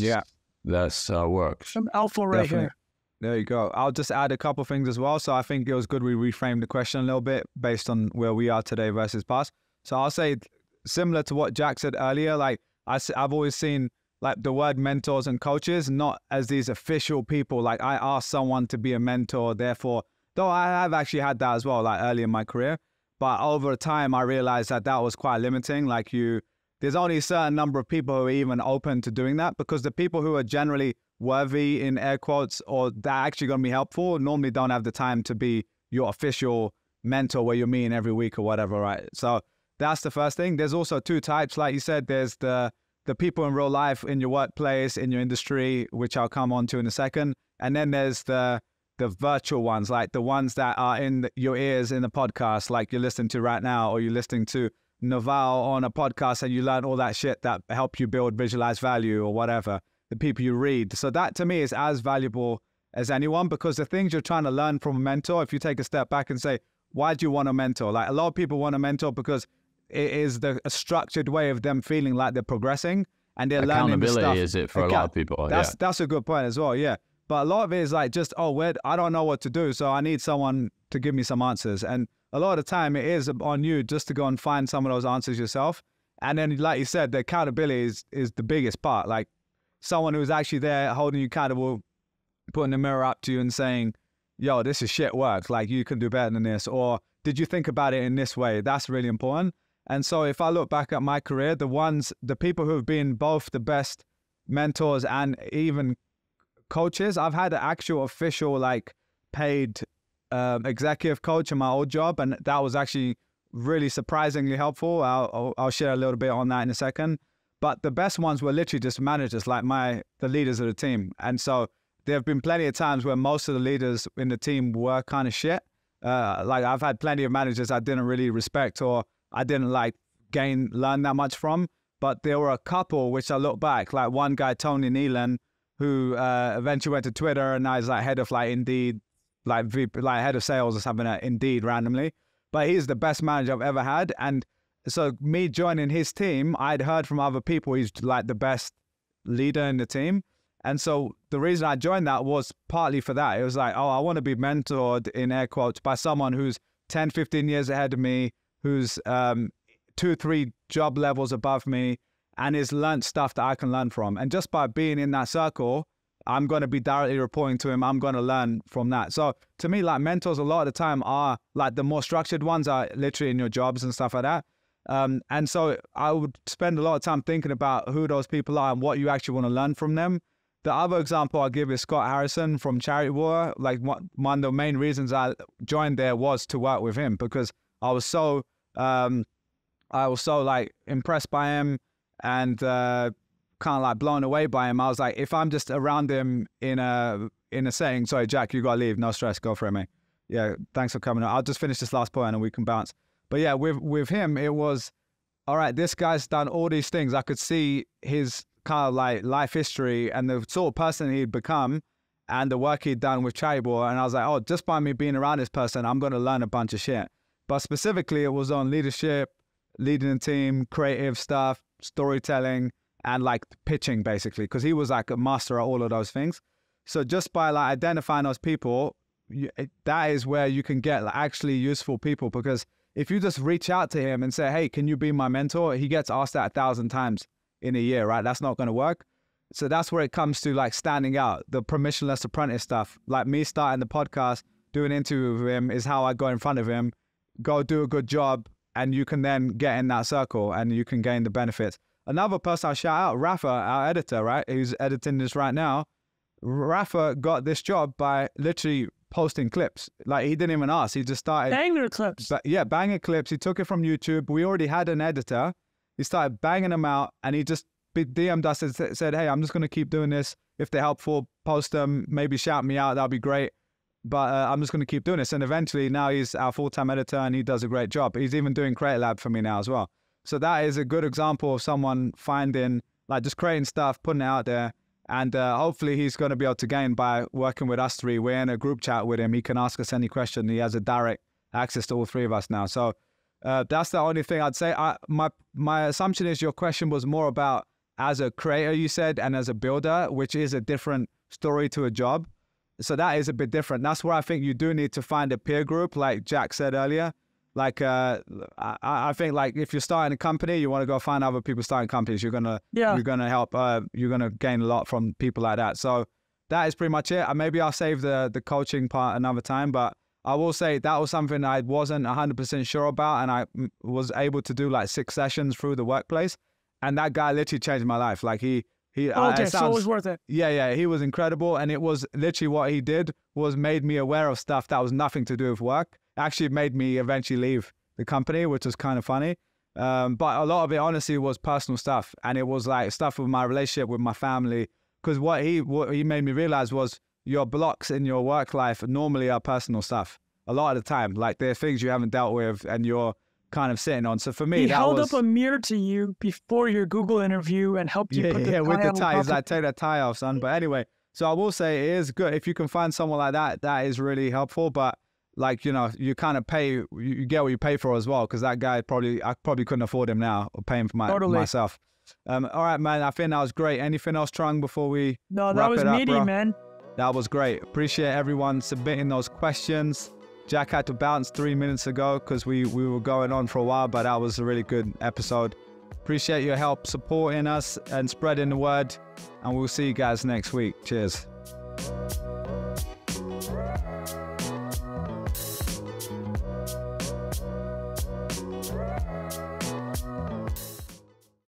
works. Some alpha right Definitely. here. There you go. I'll just add a couple things as well. So I think it was good we reframed the question a little bit based on where we are today versus past. So I'll say similar to what Jack said earlier, like I've always seen like the word mentors and coaches not as these official people. Like I asked someone to be a mentor, therefore, though I have actually had that as well, like early in my career. But over time, I realized that was quite limiting. Like there's only a certain number of people who are even open to doing that, because the people who are generally worthy in air quotes or that are actually going to be helpful normally don't have the time to be your official mentor where you're meeting every week or whatever, right? So that's the first thing. There's also 2 types. Like you said, there's the people in real life, in your workplace, in your industry, which I'll come on to in a second. And then there's the virtual ones, like the ones that are in your ears in the podcast, like you're listening to right now, or you're listening to Naval on a podcast and you learn all that shit that help you build visualized value or whatever, the people you read. So that to me is as valuable as anyone, because the things you're trying to learn from a mentor, if you take a step back and say, why do you want a mentor? Like a lot of people want a mentor because it is a structured way of them feeling like they're progressing and they're learning the stuff. Accountability is it for a lot of people. That's a good point as well, yeah. But a lot of it is like just, I don't know what to do, so I need someone to give me some answers. And a lot of the time it is on you just to go and find some of those answers yourself. And then, like you said, the accountability is the biggest part. Like someone who's actually there holding you accountable, putting the mirror up to you and saying, yo, this is shit work. Like you can do better than this. Or did you think about it in this way? That's really important. And so if I look back at my career, the people who've been both the best mentors and even coaches, I've had an actual official like paid executive coach in my old job, and that was actually really surprisingly helpful. I'll share a little bit on that in a second. But the best ones were literally just managers, like the leaders of the team. And so there have been plenty of times where most of the leaders in the team were kind of shit. Like I've had plenty of managers I didn't really respect or I didn't like learn that much from. But there were a couple which I look back, like one guy, Tony Nealon, who eventually went to Twitter and now he's like head of like Indeed, like VP, like head of sales or something at Indeed randomly. But he's the best manager I've ever had. And so me joining his team, I'd heard from other people he's like the best leader in the team. And so the reason I joined that was partly for that. It was like, I want to be mentored in air quotes by someone who's 10, 15 years ahead of me, who's 2, 3 job levels above me, and has learned stuff that I can learn from. And just by being in that circle, I'm going to be directly reporting to him. I'm going to learn from that. So to me, like mentors a lot of the time are like the more structured ones are literally in your jobs and stuff like that. And so I would spend a lot of time thinking about who those people are and what you actually want to learn from them. The other example I'll give is Scott Harrison from Charity War. Like one of the main reasons I joined there was to work with him, because I was so like impressed by him and kind of like blown away by him. I was like, if I'm just around him in a setting, sorry, Jack, you got to leave. No stress. Go for it, mate. Yeah, thanks for coming on. I'll just finish this last point and we can bounce. But yeah, with him, it was, all right, this guy's done all these things. I could see his kind of like life history and the sort of person he'd become and the work he'd done with charity ball. And I was like, oh, just by me being around this person, I'm going to learn a bunch of shit. But specifically, it was on leadership, leading a team, creative stuff, storytelling, and like pitching, basically, because he was like a master at all of those things. So just by like identifying those people, that is where you can get like actually useful people, because if you just reach out to him and say, hey, can you be my mentor? He gets asked that 1,000 times in a year, right? That's not going to work. So that's where it comes to like standing out, the permissionless apprentice stuff. Like me starting the podcast, doing an interview with him is how I go in front of him, go do a good job, and you can then get in that circle and you can gain the benefits. Another person I'll shout out, Rafa, our editor, right? Who's editing this right now. Rafa got this job by literally posting clips. Like he didn't even ask. He just started. Banger clips. But yeah, banging clips. He took it from YouTube. We already had an editor. He started banging them out and he just DM'd us and said, hey, I'm just going to keep doing this. If they're helpful, post them, maybe shout me out. That'll be great. But I'm just going to keep doing this. And eventually now he's our full-time editor and he does a great job. He's even doing Create Lab for me now as well. So that is a good example of someone finding, like just creating stuff, putting it out there. And hopefully he's going to be able to gain by working with us three. We're in a group chat with him. He can ask us any question. He has a direct access to all three of us now. So that's the only thing I'd say. My assumption is your question was more about as a creator, you said, and as a builder, which is a different story to a job. So that is a bit different. That's where I think you do need to find a peer group, like Jack said earlier. Like I think like if you're starting a company, you want to go find other people starting companies. You're gonna help. You're gonna gain a lot from people like that. So that is pretty much it. Maybe I'll save the coaching part another time, but I will say that was something I wasn't 100% sure about, and I was able to do like 6 sessions through the workplace, and that guy literally changed my life. Like he okay, so it was worth it. Yeah, he was incredible, and it was literally what he did was made me aware of stuff that was nothing to do with work. Actually made me eventually leave the company, which was kind of funny. But a lot of it honestly was personal stuff, and it was like stuff with my relationship with my family. Because what he made me realize was your blocks in your work life normally are personal stuff. A lot of the time, like there are things you haven't dealt with, and you're kind of sitting on. So for me, he held up a mirror to you before your Google interview and helped you put the tie on. With the tie. He's like, take that tie off, son. But anyway, so I will say it is good if you can find someone like that. That is really helpful. But like, you know, you kind of pay, you get what you pay for as well, because that guy I probably couldn't afford him now, or pay him for myself. All right, man, I think that was great. Anything else, Trung, before we No, that was meaty, man. That was great. Appreciate everyone submitting those questions. Jack had to bounce 3 minutes ago because we were going on for a while, but that was a really good episode. Appreciate your help supporting us and spreading the word, and we'll see you guys next week. Cheers.